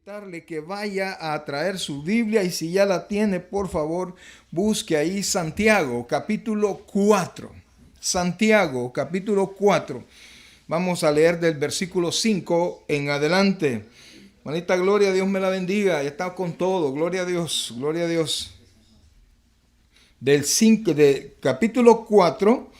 invitarle que vaya a traer su Biblia y si ya la tiene, por favor, busque ahí Santiago, capítulo 4. Santiago, capítulo 4. Vamos a leer del versículo 5 en adelante. Manita Gloria, Dios me la bendiga. Ya está con todo. Gloria a Dios, gloria a Dios. Del 5, de capítulo 4.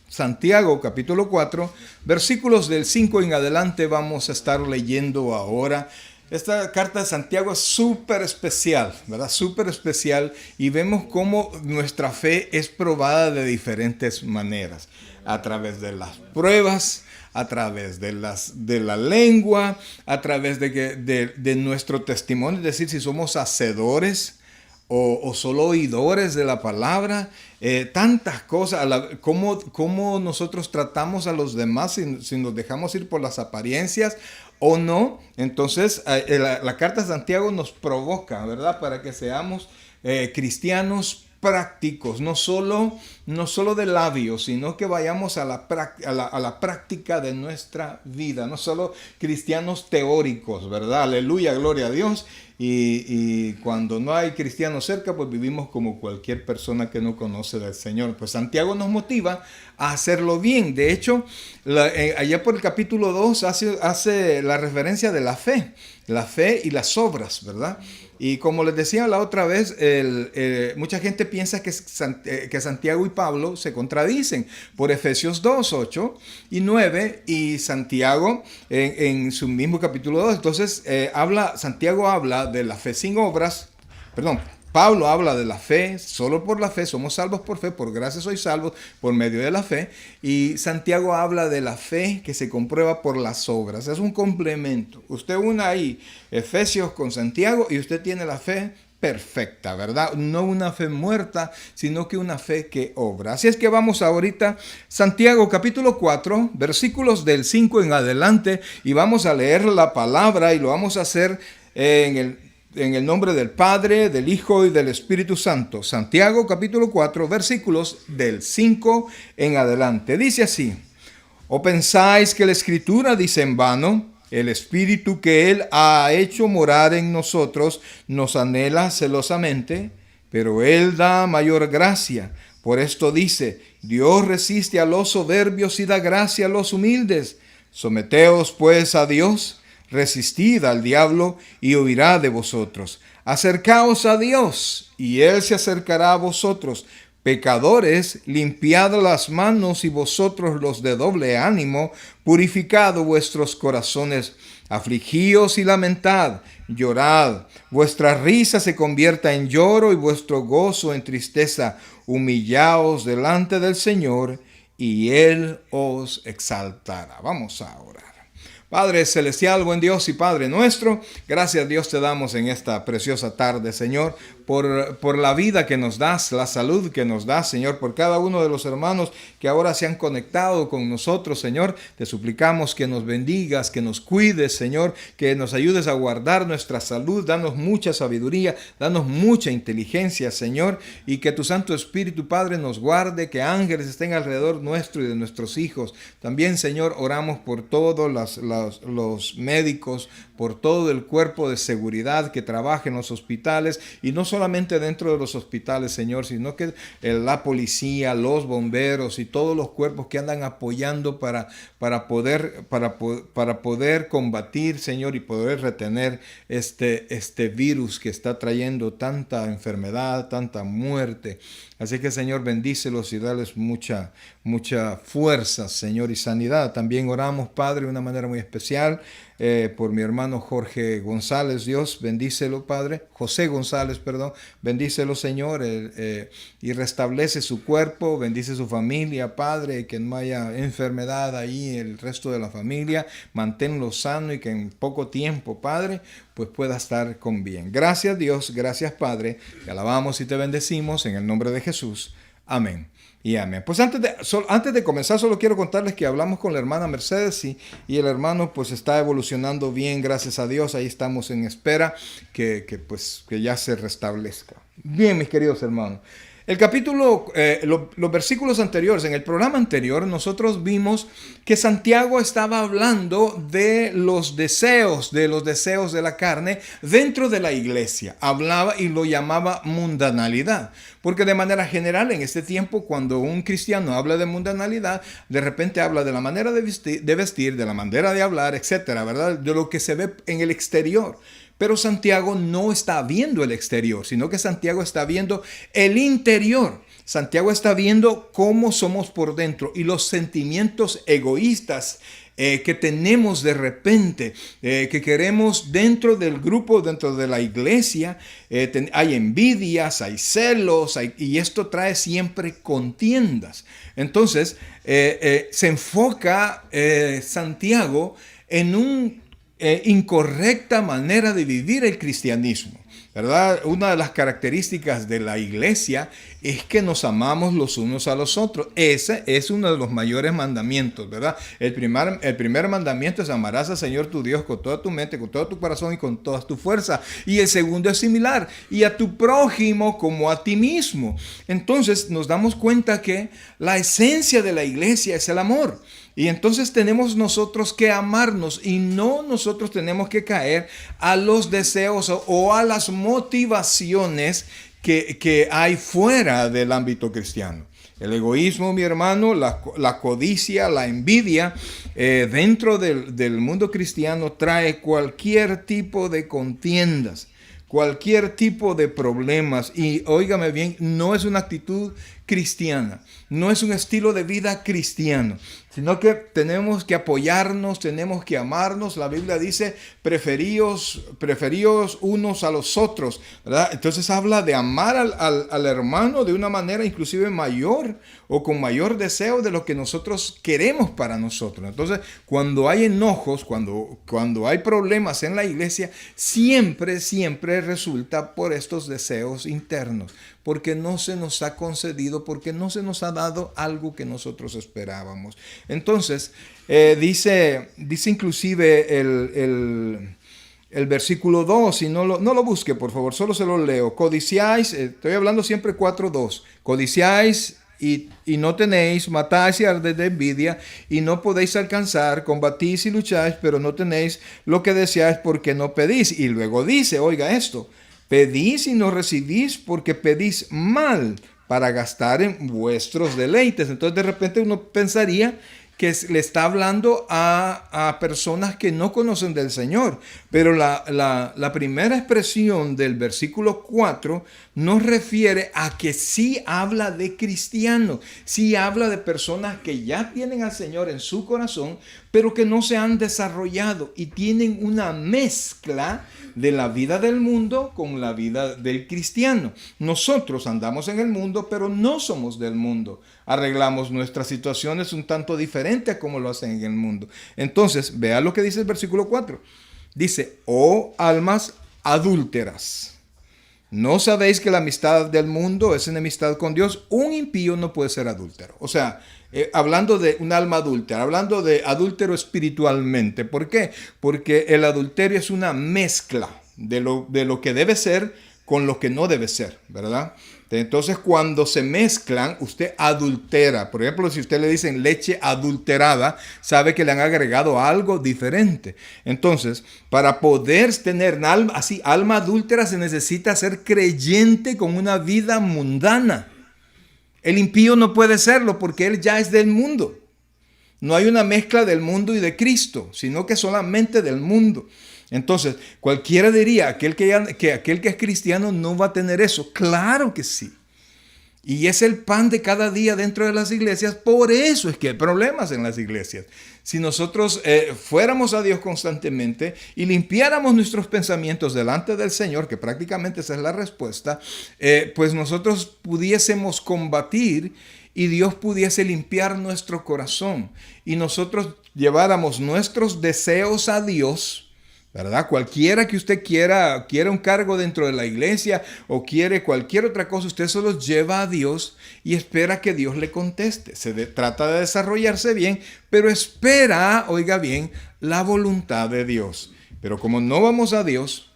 Santiago capítulo 4, versículos del 5 en adelante vamos a estar leyendo ahora. Esta carta de Santiago es súper especial, ¿verdad? Súper especial y vemos cómo nuestra fe es probada de diferentes maneras. A través de las pruebas, a través de la lengua, a través de nuestro testimonio, es decir, si somos hacedores o solo oidores de la palabra, tantas cosas, cómo nosotros tratamos a los demás, si nos dejamos ir por las apariencias o no. Entonces la carta de Santiago nos provoca, ¿verdad? Para que seamos cristianos prácticos, no solo de labios, sino que vayamos a la práctica de nuestra vida, no solo cristianos teóricos, ¿verdad? Aleluya, gloria a Dios. Y cuando no hay cristianos cerca, pues vivimos como cualquier persona que no conoce del Señor. Pues Santiago nos motiva a hacerlo bien. De hecho, allá por el capítulo 2 hace la referencia de la fe y las obras, ¿verdad? Y como les decía la otra vez, mucha gente piensa que Santiago y Pablo se contradicen por Efesios 2, 8 y 9 y Santiago en su mismo capítulo 2. Entonces, Santiago habla de la fe sin obras, Pablo habla de la fe, solo por la fe, somos salvos por fe, por gracia sois salvos por medio de la fe. Y Santiago habla de la fe que se comprueba por las obras. Es un complemento. Usted una ahí Efesios con Santiago y usted tiene la fe perfecta, ¿verdad? No una fe muerta, sino que una fe que obra. Así es que vamos ahorita, Santiago capítulo 4, versículos del 5 en adelante, y vamos a leer la palabra y lo vamos a hacer en el nombre del Padre, del Hijo y del Espíritu Santo. Santiago capítulo 4, versículos del 5 en adelante. Dice así: ¿O pensáis que la Escritura dice en vano? El Espíritu que Él ha hecho morar en nosotros nos anhela celosamente, pero Él da mayor gracia. Por esto dice: Dios resiste a los soberbios y da gracia a los humildes. Someteos pues a Dios. Resistid al diablo y huirá de vosotros. Acercaos a Dios y Él se acercará a vosotros. Pecadores, limpiad las manos y vosotros los de doble ánimo, purificad vuestros corazones. Afligíos y lamentad, llorad. Vuestra risa se convierta en lloro y vuestro gozo en tristeza. Humillaos delante del Señor y Él os exaltará. Vamos a orar. Padre celestial, buen Dios y Padre nuestro, gracias Dios te damos en esta preciosa tarde, Señor, por la vida que nos das, la salud que nos das, Señor, por cada uno de los hermanos que ahora se han conectado con nosotros, Señor. Te suplicamos que nos bendigas, que nos cuides, Señor, que nos ayudes a guardar nuestra salud, danos mucha sabiduría, danos mucha inteligencia, Señor, y que tu Santo Espíritu, Padre, nos guarde, que ángeles estén alrededor nuestro y de nuestros hijos. También, Señor, oramos por todos los médicos, por todo el cuerpo de seguridad que trabaja en los hospitales, y no solamente dentro de los hospitales, Señor, sino que la policía, los bomberos y todos los cuerpos que andan apoyando para poder combatir, Señor, y poder retener este virus que está trayendo tanta enfermedad, tanta muerte. Así que, Señor, bendícelos y dales mucha fuerza, Señor, y sanidad. También oramos, Padre, de una manera muy especial por mi hermano Jorge González. Dios, bendícelo, Padre. José González, perdón. Bendícelo, Señor, y restablece su cuerpo, bendice su familia, Padre, que no haya enfermedad ahí, el resto de la familia. Manténlo sano y que en poco tiempo, Padre, pues pueda estar con bien. Gracias, Dios. Gracias, Padre. Te alabamos y te bendecimos en el nombre de Jesús. Amén y amén. Pues antes de comenzar, solo quiero contarles que hablamos con la hermana Mercedes y el hermano pues está evolucionando bien, gracias a Dios. Ahí estamos en espera que ya se restablezca. Bien, mis queridos hermanos. El capítulo, los versículos anteriores, en el programa anterior, nosotros vimos que Santiago estaba hablando de los deseos de la carne dentro de la iglesia. Hablaba y lo llamaba mundanalidad. Porque de manera general, en este tiempo, cuando un cristiano habla de mundanalidad, de repente habla de la manera de vestir, de la manera de hablar, etcétera, ¿verdad? De lo que se ve en el exterior. Pero Santiago no está viendo el exterior, sino que Santiago está viendo el interior. Santiago está viendo cómo somos por dentro y los sentimientos egoístas que tenemos de repente, que queremos dentro del grupo, dentro de la iglesia. Hay envidias, hay celos, y esto trae siempre contiendas. Entonces, se enfoca Santiago en un incorrecta manera de vivir el cristianismo, ¿verdad? Una de las características de la iglesia es que nos amamos los unos a los otros. Ese es uno de los mayores mandamientos, ¿verdad? El primer mandamiento es: amarás al Señor tu Dios con toda tu mente, con todo tu corazón y con toda tu fuerza. Y el segundo es similar: y a tu prójimo como a ti mismo. Entonces nos damos cuenta que la esencia de la iglesia es el amor. Y entonces tenemos nosotros que amarnos, y no nosotros tenemos que caer a los deseos o a las motivaciones que hay fuera del ámbito cristiano. El egoísmo, mi hermano, la codicia, la envidia, dentro del mundo cristiano trae cualquier tipo de contiendas, cualquier tipo de problemas. Y óigame bien, no es una actitud cristiana, no es un estilo de vida cristiano, sino que tenemos que apoyarnos, tenemos que amarnos. La Biblia dice: preferíos unos a los otros, ¿verdad? Entonces habla de amar al hermano de una manera inclusive mayor o con mayor deseo de lo que nosotros queremos para nosotros. Entonces, cuando hay enojos, cuando hay problemas en la iglesia, siempre resulta por estos deseos internos, porque no se nos ha concedido, porque no se nos ha dado algo que nosotros esperábamos. Entonces, dice inclusive el versículo 2, y no lo busque, por favor, solo se lo leo. Codiciáis, estoy hablando siempre 4:2. Codiciáis y no tenéis, matáis y ardéis de envidia, y no podéis alcanzar, combatís y lucháis, pero no tenéis lo que deseáis porque no pedís. Y luego dice, oiga esto: pedís y no recibís porque pedís mal para gastar en vuestros deleites. Entonces de repente uno pensaría que le está hablando a personas que no conocen del Señor. Pero la primera expresión del versículo 4 nos refiere a que sí habla de cristianos, sí habla de personas que ya tienen al Señor en su corazón, pero que no se han desarrollado y tienen una mezcla de la vida del mundo con la vida del cristiano. Nosotros andamos en el mundo, pero no somos del mundo. Arreglamos nuestras situaciones un tanto diferente a como lo hacen en el mundo. Entonces, vea lo que dice el versículo 4. Dice: oh almas adúlteras, ¿no sabéis que la amistad del mundo es enemistad con Dios? Un impío no puede ser adúltero. O sea, hablando de un alma adúltera, hablando de adúltero espiritualmente. ¿Por qué? Porque el adulterio es una mezcla de lo que debe ser con lo que no debe ser, ¿verdad? Entonces, cuando se mezclan, usted adultera. Por ejemplo, si usted le dicen leche adulterada, sabe que le han agregado algo diferente. Entonces, para poder tener alma adúltera, se necesita ser creyente con una vida mundana. El impío no puede serlo porque él ya es del mundo. No hay una mezcla del mundo y de Cristo, sino que solamente del mundo. Entonces, cualquiera diría, aquel que es cristiano no va a tener eso. Claro que sí. Y es el pan de cada día dentro de las iglesias. Por eso es que hay problemas en las iglesias. Si nosotros fuéramos a Dios constantemente y limpiáramos nuestros pensamientos delante del Señor, que prácticamente esa es la respuesta, pues nosotros pudiésemos combatir y Dios pudiese limpiar nuestro corazón. Y nosotros lleváramos nuestros deseos a Dios, ¿verdad? Cualquiera que usted quiera un cargo dentro de la iglesia o quiere cualquier otra cosa, usted se los lleva a Dios y espera que Dios le conteste. Trata de desarrollarse bien, pero espera, oiga bien, la voluntad de Dios. Pero como no vamos a Dios,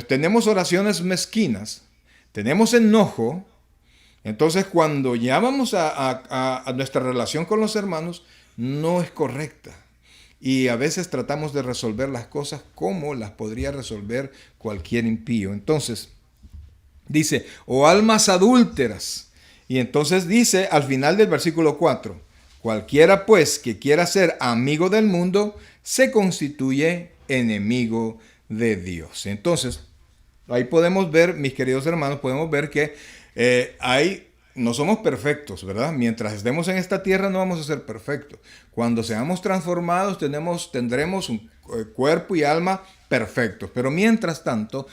tenemos oraciones mezquinas, tenemos enojo, Entonces, cuando ya vamos a nuestra relación con los hermanos, no es correcta. Y a veces tratamos de resolver las cosas como las podría resolver cualquier impío. Entonces, dice, o almas adúlteras. Y entonces dice al final del versículo 4, cualquiera pues que quiera ser amigo del mundo, se constituye enemigo de Dios. Entonces, ahí podemos ver, mis queridos hermanos, podemos ver que no somos perfectos, ¿verdad? Mientras estemos en esta tierra no vamos a ser perfectos. Cuando seamos transformados tendremos un cuerpo y alma perfectos. Pero mientras tanto,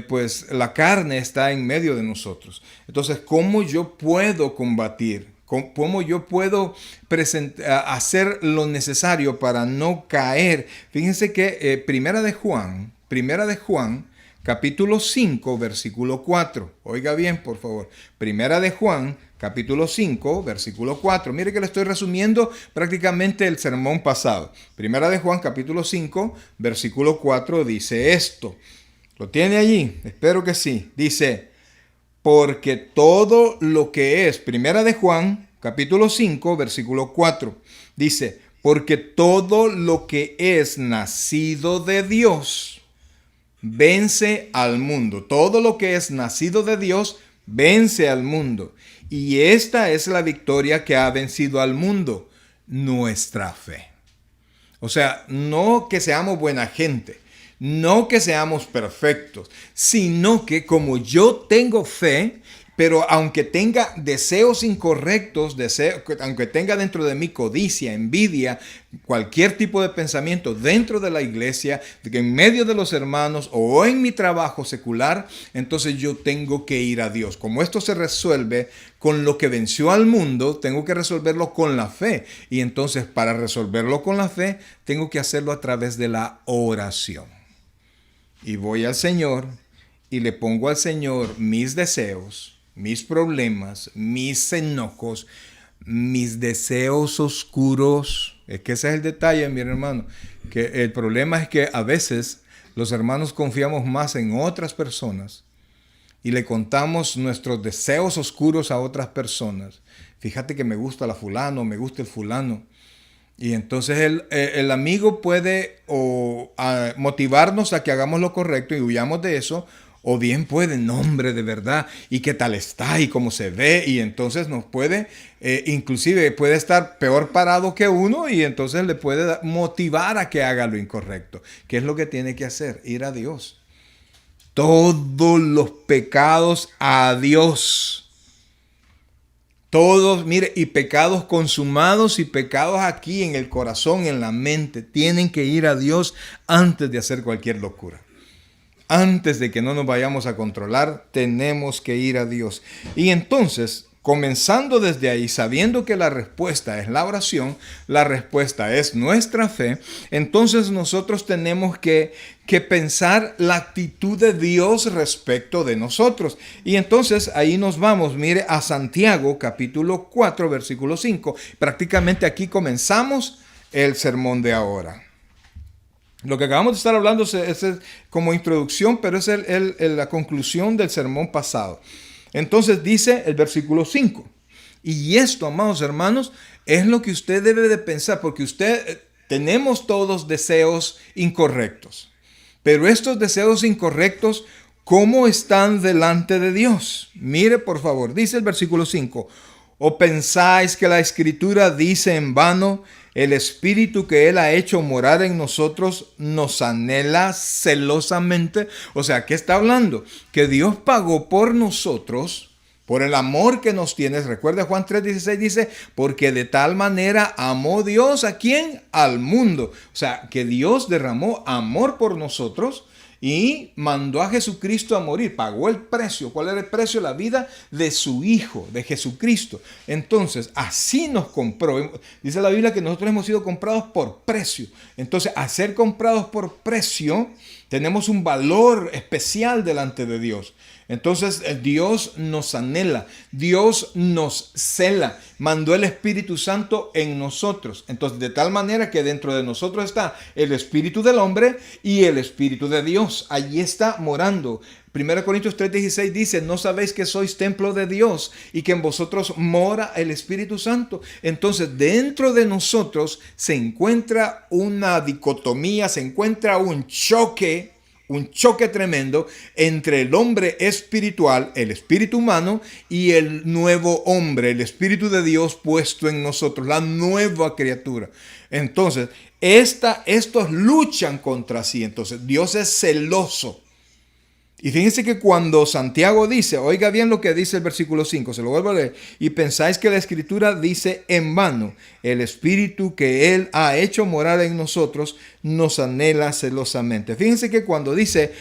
pues la carne está en medio de nosotros. Entonces, ¿cómo yo puedo combatir? ¿Cómo yo puedo hacer lo necesario para no caer? Fíjense que Primera de Juan, capítulo 5, versículo 4. Oiga bien, por favor. Primera de Juan, capítulo 5, versículo 4. Mire que le estoy resumiendo prácticamente el sermón pasado. Primera de Juan, capítulo 5, versículo 4 dice esto. ¿Lo tiene allí? Espero que sí. Dice, porque todo lo que es, Primera de Juan, capítulo 5, versículo 4. Dice, porque todo lo que es nacido de Dios vence al mundo. Todo lo que es nacido de Dios vence al mundo. Y esta es la victoria que ha vencido al mundo, nuestra fe. O sea, no que seamos buena gente, no que seamos perfectos, sino que como yo tengo fe, pero aunque tenga deseos incorrectos, aunque tenga dentro de mí codicia, envidia, cualquier tipo de pensamiento dentro de la iglesia, en medio de los hermanos o en mi trabajo secular, entonces yo tengo que ir a Dios. Como esto se resuelve con lo que venció al mundo, tengo que resolverlo con la fe. Y entonces para resolverlo con la fe, tengo que hacerlo a través de la oración. Y voy al Señor y le pongo al Señor mis deseos, mis problemas, mis enojos, mis deseos oscuros. Es que ese es el detalle, mi hermano. Que el problema es que a veces los hermanos confiamos más en otras personas y le contamos nuestros deseos oscuros a otras personas. Fíjate que me gusta la fulano, me gusta el fulano. Y entonces el amigo puede motivarnos a que hagamos lo correcto y huyamos de eso, o bien puede, nombre de verdad, y qué tal está y cómo se ve, y entonces nos puede, inclusive puede estar peor parado que uno y entonces le puede motivar a que haga lo incorrecto. ¿Qué es lo que tiene que hacer? Ir a Dios. Todos los pecados a Dios. Todos, mire, y pecados consumados y pecados aquí en el corazón, en la mente, tienen que ir a Dios antes de hacer cualquier locura. Antes de que no nos vayamos a controlar, tenemos que ir a Dios. Y entonces, comenzando desde ahí, sabiendo que la respuesta es la oración, la respuesta es nuestra fe, entonces nosotros tenemos que pensar la actitud de Dios respecto de nosotros. Y entonces ahí nos vamos, mire, a Santiago capítulo 4, versículo 5. Prácticamente aquí comenzamos el sermón de ahora. Lo que acabamos de estar hablando es como introducción, pero es la conclusión del sermón pasado. Entonces dice el versículo 5. Y esto, amados hermanos, es lo que usted debe de pensar, porque tenemos todos deseos incorrectos. Pero estos deseos incorrectos, ¿cómo están delante de Dios? Mire, por favor, dice el versículo 5. ¿O pensáis que la Escritura dice en vano, el Espíritu que Él ha hecho morar en nosotros nos anhela celosamente? O sea, ¿qué está hablando? Que Dios pagó por nosotros, por el amor que nos tiene. Recuerda Juan 3:16 dice, porque de tal manera amó Dios ¿a quién? Al mundo. O sea, que Dios derramó amor por nosotros y mandó a Jesucristo a morir, pagó el precio. ¿Cuál era el precio? La vida de su Hijo, de Jesucristo. Entonces, así nos compró. Dice la Biblia que nosotros hemos sido comprados por precio. Entonces, al ser comprados por precio, tenemos un valor especial delante de Dios. Entonces Dios nos anhela, Dios nos cela, mandó el Espíritu Santo en nosotros. Entonces de tal manera que dentro de nosotros está el Espíritu del hombre y el Espíritu de Dios. Dios, allí está morando. 1 Corintios 3:16 dice, ¿no sabéis que sois templo de Dios y que en vosotros mora el Espíritu Santo? Entonces, dentro de nosotros se encuentra una dicotomía, se encuentra un choque tremendo entre el hombre espiritual, el espíritu humano, y el nuevo hombre, el Espíritu de Dios puesto en nosotros, la nueva criatura. Entonces, estos luchan contra sí. Entonces, Dios es celoso. Y fíjense que cuando Santiago dice, oiga bien lo que dice el versículo 5, se lo vuelvo a leer, y pensáis que la Escritura dice en vano, el Espíritu que Él ha hecho morar en nosotros nos anhela celosamente. Fíjense que cuando dice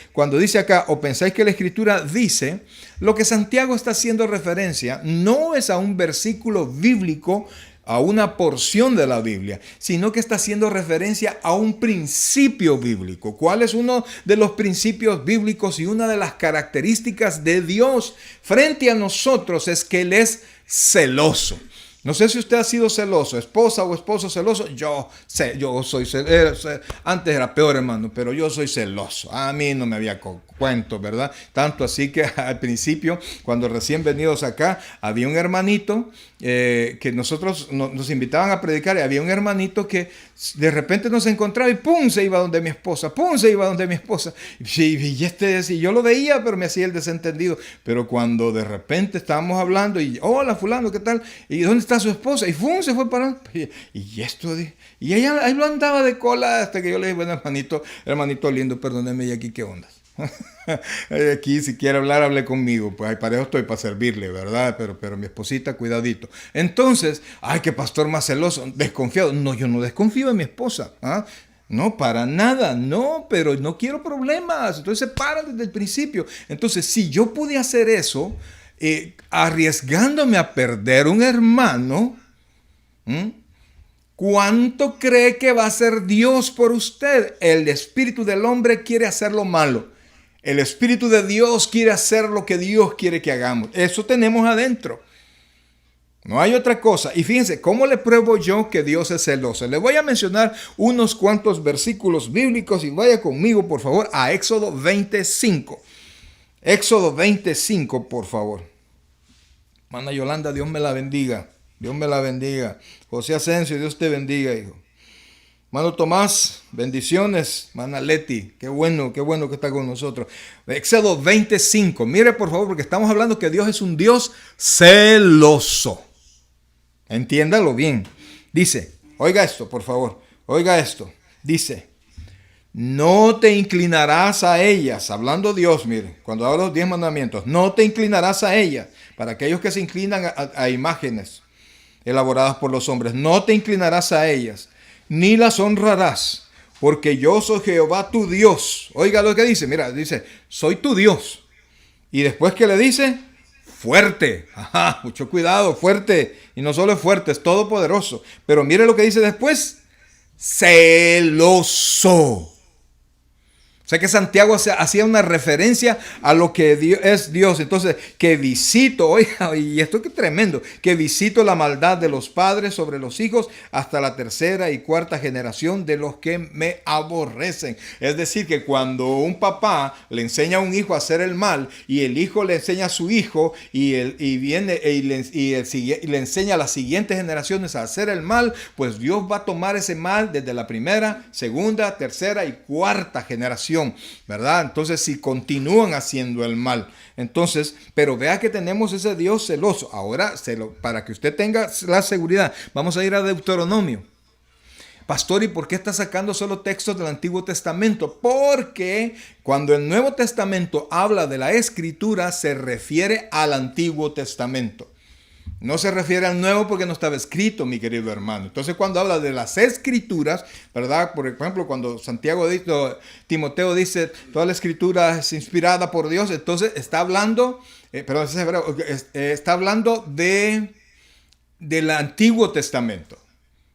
acá, o pensáis que la Escritura dice, lo que Santiago está haciendo referencia no es a un versículo bíblico, a una porción de la Biblia, sino que está haciendo referencia a un principio bíblico. ¿Cuál es uno de los principios bíblicos y una de las características de Dios frente a nosotros? Es que Él es celoso. No sé si usted ha sido celoso, esposa o esposo celoso. Yo soy celoso. Antes era peor, hermano, pero yo soy celoso. A mí no me había cuento, ¿verdad? Tanto así que al principio, cuando recién venidos acá, había un hermanito que nosotros nos invitaban a predicar, y había un hermanito que de repente nos encontraba y ¡pum! Se iba donde mi esposa, ¡pum! Se iba donde mi esposa. Y yo lo veía, pero me hacía el desentendido. Pero cuando de repente estábamos hablando y hola fulano, ¿qué tal? ¿Y dónde está su esposa? Y ¡pum! Se fue para... Y ella ahí lo andaba de cola hasta que yo le dije, bueno, hermanito lindo, perdóneme, ¿y aquí qué onda? Aquí si quiere hablar, hable conmigo, pues para eso estoy, para servirle, ¿verdad? Pero mi esposita, cuidadito. Entonces, ay, qué pastor más celoso, desconfiado. No, yo no desconfío de mi esposa, ¿ah? No, para nada, no, pero no quiero problemas. Entonces se paran desde el principio. Entonces, si yo pude hacer eso, arriesgándome a perder un hermano, ¿cuánto cree que va a hacer Dios por usted? El espíritu del hombre quiere hacer lo malo. El Espíritu de Dios quiere hacer lo que Dios quiere que hagamos. Eso tenemos adentro. No hay otra cosa. Y fíjense, ¿cómo le pruebo yo que Dios es celoso? Le voy a mencionar unos cuantos versículos bíblicos y vaya conmigo, por favor, a Éxodo 25. Éxodo 25, por favor. Hermana Yolanda, Dios me la bendiga. Dios me la bendiga. José Asensio, Dios te bendiga, hijo. Hermano Tomás, bendiciones. Hermana Leti, qué bueno que está con nosotros. Éxodo 25. Mire por favor, porque estamos hablando que Dios es un Dios celoso. Entiéndalo bien. Dice, oiga esto, por favor. Oiga esto. Dice, no te inclinarás a ellas. Hablando Dios, mire, cuando habla de los 10 mandamientos, no te inclinarás a ellas. Para aquellos que se inclinan a imágenes elaboradas por los hombres, no te inclinarás a ellas, ni las honrarás, porque yo soy Jehová tu Dios. Oiga lo que dice, mira, dice, soy tu Dios. Y después que le dice, fuerte. Ajá, mucho cuidado, fuerte. Y no solo es fuerte, es todopoderoso. Pero mire lo que dice después, celoso. O sea que Santiago hacía una referencia a lo que es Dios. Entonces, que visito, oiga, y esto que tremendo, que visito la maldad de los padres sobre los hijos hasta la tercera y cuarta generación de los que me aborrecen. Es decir, que cuando un papá le enseña a un hijo a hacer el mal y el hijo le enseña a su hijo y le enseña a las siguientes generaciones a hacer el mal, pues Dios va a tomar ese mal desde la primera, segunda, tercera y cuarta generación. ¿Verdad? Entonces, si continúan haciendo el mal. Entonces, pero vea que tenemos ese Dios celoso. Ahora, para que usted tenga la seguridad, vamos a ir a Deuteronomio. Pastor, ¿y por qué está sacando solo textos del Antiguo Testamento? Porque cuando el Nuevo Testamento habla de la Escritura, se refiere al Antiguo Testamento. No se refiere al nuevo porque no estaba escrito, mi querido hermano. Entonces, cuando habla de las escrituras, ¿verdad? Por ejemplo, cuando Timoteo dice, toda la escritura es inspirada por Dios, entonces está hablando, está hablando del Antiguo Testamento.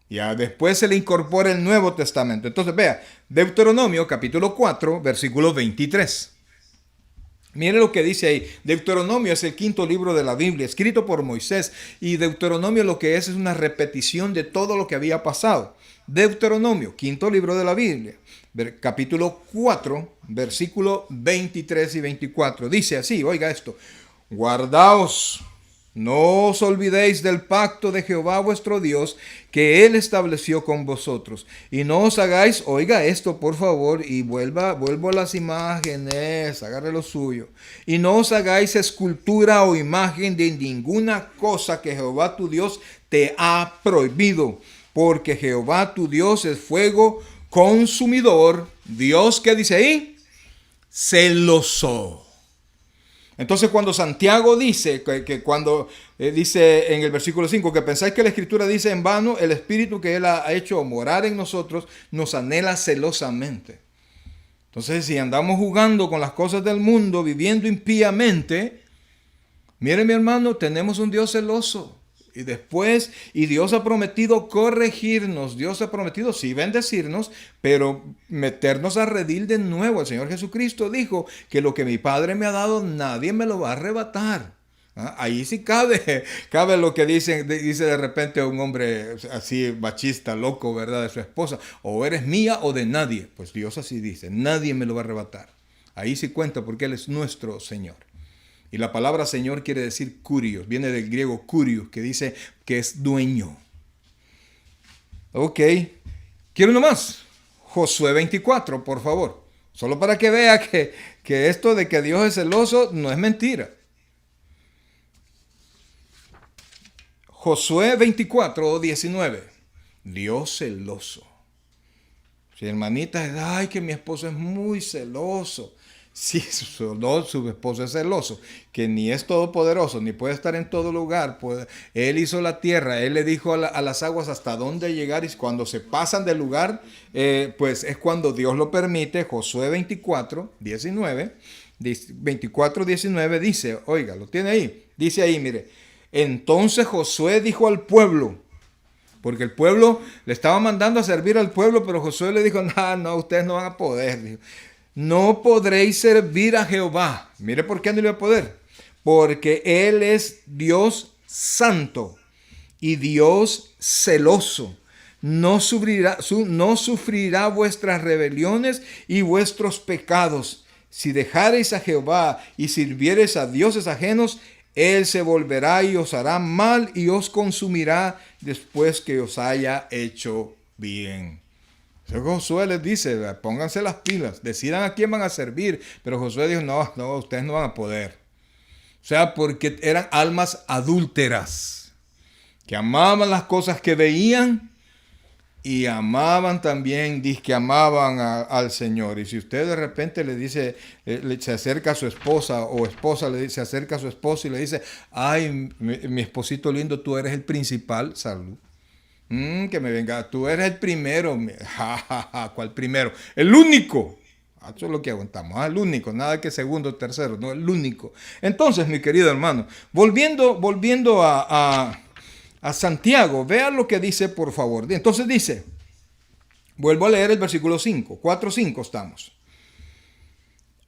Ya después se le incorpora el Nuevo Testamento. Entonces, vea, Deuteronomio capítulo 4, versículo 23. Mire lo que dice ahí. Deuteronomio es el quinto libro de la Biblia, escrito por Moisés. Y Deuteronomio lo que es una repetición de todo lo que había pasado. Deuteronomio, quinto libro de la Biblia, capítulo 4, versículo 23 y 24. Dice así, oiga esto. Guardaos, no os olvidéis del pacto de Jehová vuestro Dios, que Él estableció con vosotros. Y no os hagáis, oiga esto por favor, y vuelvo a las imágenes, agarre lo suyo. Y no os hagáis escultura o imagen de ninguna cosa que Jehová tu Dios te ha prohibido. Porque Jehová tu Dios es fuego consumidor. Dios, ¿qué dice ahí? Celoso. Entonces cuando Santiago dice, cuando dice en el versículo 5, que pensáis que la Escritura dice en vano, el Espíritu que Él ha hecho morar en nosotros, nos anhela celosamente. Entonces si andamos jugando con las cosas del mundo, viviendo impíamente, mire mi hermano, tenemos un Dios celoso. Y Dios ha prometido corregirnos, Dios ha prometido sí bendecirnos, pero meternos a redil de nuevo. El Señor Jesucristo dijo que lo que mi Padre me ha dado, nadie me lo va a arrebatar. Ahí sí cabe lo que dice de repente un hombre así machista, loco, ¿verdad? De su esposa, o eres mía o de nadie. Pues Dios así dice, nadie me lo va a arrebatar. Ahí sí cuenta porque Él es nuestro Señor. Y la palabra Señor quiere decir kurios, viene del griego kurios, que dice que es dueño. Ok, quiero uno más. Josué 24, por favor. Solo para que vea que esto de que Dios es celoso no es mentira. Josué 24, 19. Dios celoso. Si hermanita, ay, que mi esposo es muy celoso. Sí, su esposo es celoso, que ni es todopoderoso, ni puede estar en todo lugar. Él hizo la tierra, Él le dijo a las aguas hasta dónde llegar, y cuando se pasan del lugar, pues es cuando Dios lo permite. Josué 24, 19 dice, oiga, lo tiene ahí, dice ahí, mire, entonces Josué dijo al pueblo, porque el pueblo le estaba mandando a servir al pueblo, pero Josué le dijo, no, ustedes no van a poder, dijo. No podréis servir a Jehová. Mire por qué no le va a poder. Porque Él es Dios santo y Dios celoso. No sufrirá vuestras rebeliones y vuestros pecados. Si dejareis a Jehová y sirviereis a dioses ajenos, Él se volverá y os hará mal y os consumirá después que os haya hecho bien. Josué les dice, pónganse las pilas, decidan a quién van a servir. Pero Josué dijo, no, ustedes no van a poder. O sea, porque eran almas adúlteras, que amaban las cosas que veían y amaban también, que amaban al Señor. Y si usted de repente le dice, se acerca a su esposa, o esposa se acerca a su esposo y le dice, ay, mi esposito lindo, tú eres el principal, salud. Que me venga, tú eres el primero. ¿Cuál primero? El único. Eso es lo que aguantamos, el único, nada que segundo, tercero, no, el único. Entonces, mi querido hermano, volviendo a Santiago, vean lo que dice, por favor. Entonces dice, vuelvo a leer el versículo 5, 4, 5 estamos.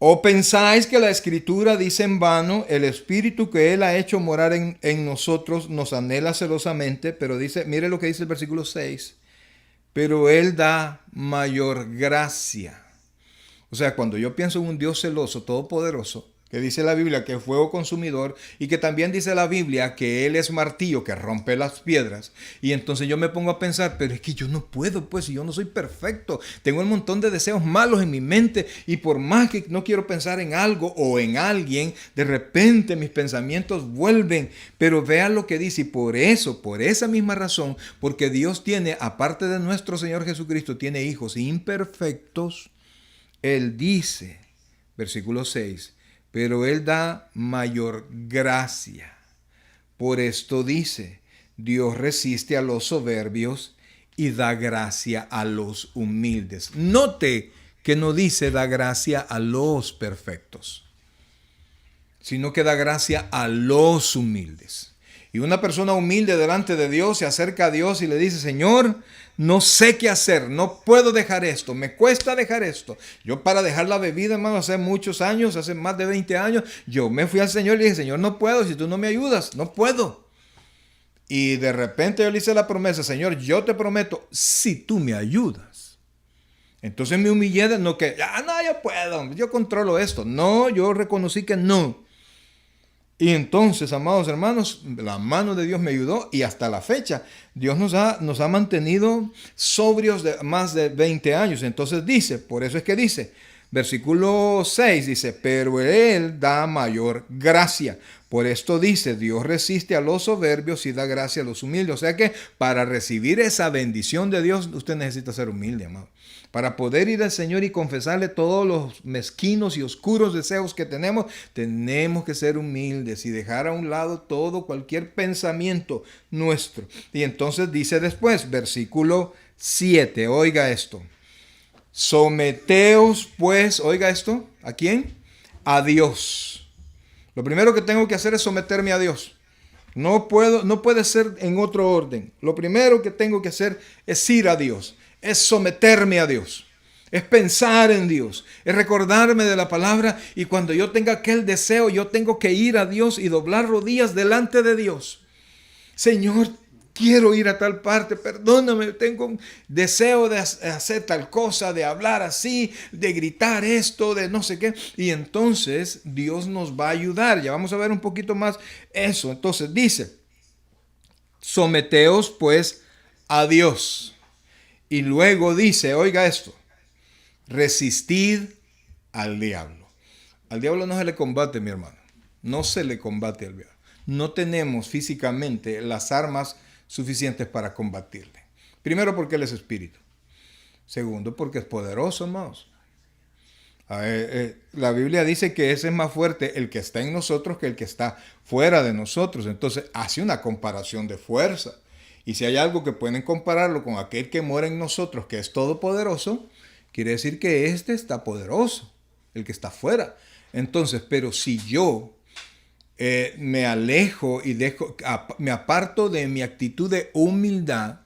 ¿O pensáis que la Escritura dice en vano, el Espíritu que Él ha hecho morar en nosotros nos anhela celosamente? Pero dice, mire lo que dice el versículo 6, pero Él da mayor gracia. O sea, cuando yo pienso en un Dios celoso, todopoderoso, que dice la Biblia que es fuego consumidor, y que también dice la Biblia que Él es martillo que rompe las piedras, y entonces yo me pongo a pensar, pero es que yo no puedo, pues, si yo no soy perfecto, tengo un montón de deseos malos en mi mente, y por más que no quiero pensar en algo o en alguien, de repente mis pensamientos vuelven. Pero vean lo que dice, y por esa misma razón, porque Dios tiene, aparte de nuestro Señor Jesucristo, tiene hijos imperfectos. Él dice, versículo 6, pero Él da mayor gracia. Por esto dice, Dios resiste a los soberbios y da gracia a los humildes. Note que no dice da gracia a los perfectos, sino que da gracia a los humildes. Y una persona humilde delante de Dios se acerca a Dios y le dice, Señor, no sé qué hacer, no puedo dejar esto, me cuesta dejar esto. Yo para dejar la bebida, hermano, hace muchos años, hace más de 20 años, yo me fui al Señor y le dije, Señor, no puedo, si tú no me ayudas, no puedo. Y de repente yo le hice la promesa, Señor, yo te prometo, si tú me ayudas. Entonces me humillé de no que, no, yo puedo, yo controlo esto. No, yo reconocí que no. Y entonces, amados hermanos, la mano de Dios me ayudó y hasta la fecha Dios nos ha mantenido sobrios de más de 20 años. Entonces dice, por eso es que dice, versículo 6 dice, pero Él da mayor gracia. Por esto dice, Dios resiste a los soberbios y da gracia a los humildes. O sea que para recibir esa bendición de Dios, usted necesita ser humilde, amado. Para poder ir al Señor y confesarle todos los mezquinos y oscuros deseos que tenemos que ser humildes y dejar a un lado todo, cualquier pensamiento nuestro. Y entonces dice después, versículo 7, oiga esto. Someteos pues, oiga esto, ¿a quién? A Dios. Lo primero que tengo que hacer es someterme a Dios. No puede ser en otro orden. Lo primero que tengo que hacer es ir a Dios. Es someterme a Dios, es pensar en Dios, es recordarme de la palabra y cuando yo tenga aquel deseo, yo tengo que ir a Dios y doblar rodillas delante de Dios. Señor, quiero ir a tal parte, perdóname, tengo un deseo de hacer tal cosa, de hablar así, de gritar esto, de no sé qué. Y entonces Dios nos va a ayudar. Ya vamos a ver un poquito más eso. Entonces dice, someteos pues a Dios. Y luego dice, oiga esto, resistid al diablo. Al diablo no se le combate, mi hermano. No se le combate al diablo. No tenemos físicamente las armas suficientes para combatirle. Primero porque él es espíritu. Segundo porque es poderoso, hermanos. La Biblia dice que ese es más fuerte el que está en nosotros que el que está fuera de nosotros. Entonces hace una comparación de fuerza. Y si hay algo que pueden compararlo con aquel que mora en nosotros, que es todopoderoso, quiere decir que este está poderoso, el que está fuera. Entonces, pero si yo me alejo y me aparto de mi actitud de humildad,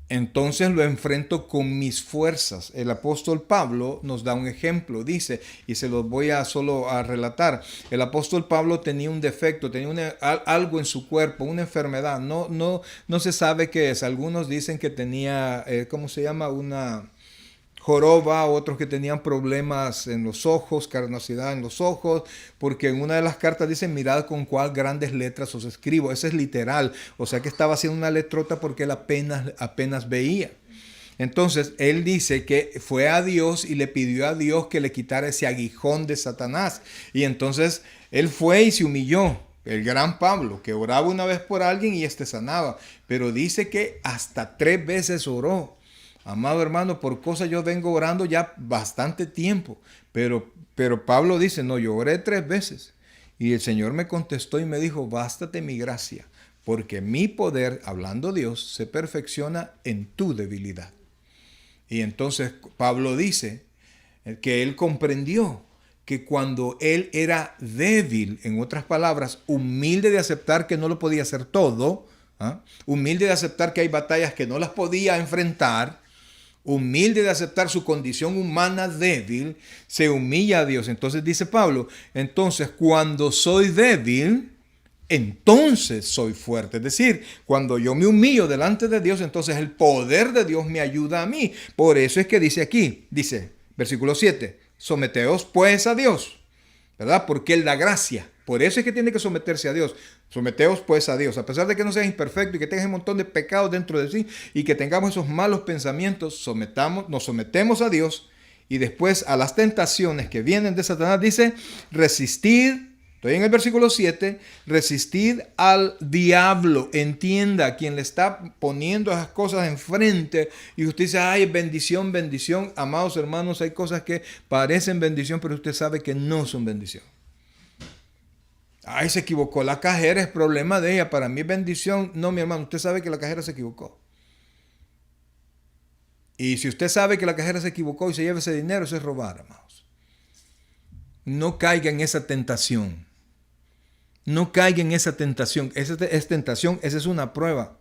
entonces lo enfrento con mis fuerzas. El apóstol Pablo nos da un ejemplo, dice, y se los voy a solo a relatar. El apóstol Pablo tenía un defecto, tenía algo en su cuerpo, una enfermedad. No se sabe qué es. Algunos dicen que tenía, ¿cómo se llama? Una joroba, otros que tenían problemas en los ojos, carnosidad en los ojos, porque en una de las cartas dice, mirad con cuál grandes letras os escribo. Eso es literal, o sea que estaba haciendo una letrota porque él apenas veía. Entonces, él dice que fue a Dios y le pidió a Dios que le quitara ese aguijón de Satanás. Y entonces, él fue y se humilló. El gran Pablo, que oraba una vez por alguien y sanaba. Pero dice que hasta 3 veces oró. Amado hermano, por cosas yo vengo orando ya bastante tiempo, pero Pablo dice, no, yo oré 3 veces y el Señor me contestó y me dijo, bástate mi gracia, porque mi poder, hablando Dios, se perfecciona en tu debilidad. Y entonces Pablo dice que él comprendió que cuando él era débil, en otras palabras, humilde de aceptar que no lo podía hacer todo, humilde de aceptar que hay batallas que no las podía enfrentar, humilde de aceptar su condición humana débil, se humilla a Dios. Entonces dice Pablo, entonces cuando soy débil, entonces soy fuerte. Es decir, cuando yo me humillo delante de Dios, entonces el poder de Dios me ayuda a mí. Por eso es que dice aquí, dice, versículo 7, someteos pues a Dios, ¿verdad? Porque Él da gracia. Por eso es que tiene que someterse a Dios. Someteos pues a Dios. A pesar de que no seas imperfecto y que tengas un montón de pecados dentro de sí y que tengamos esos malos pensamientos, nos sometemos a Dios y después a las tentaciones que vienen de Satanás dice, resistid, estoy en el versículo 7, resistid al diablo. Entienda, quien le está poniendo esas cosas enfrente y usted dice, ay, bendición, bendición. Amados hermanos, hay cosas que parecen bendición, pero usted sabe que no son bendición. Ay, se equivocó la cajera, es problema de ella. Para mí es bendición. No, mi hermano, usted sabe que la cajera se equivocó. Y si usted sabe que la cajera se equivocó y se lleva ese dinero, eso es robar, amados. No caiga en esa tentación. No caiga en esa tentación. Esa es tentación, esa es una prueba.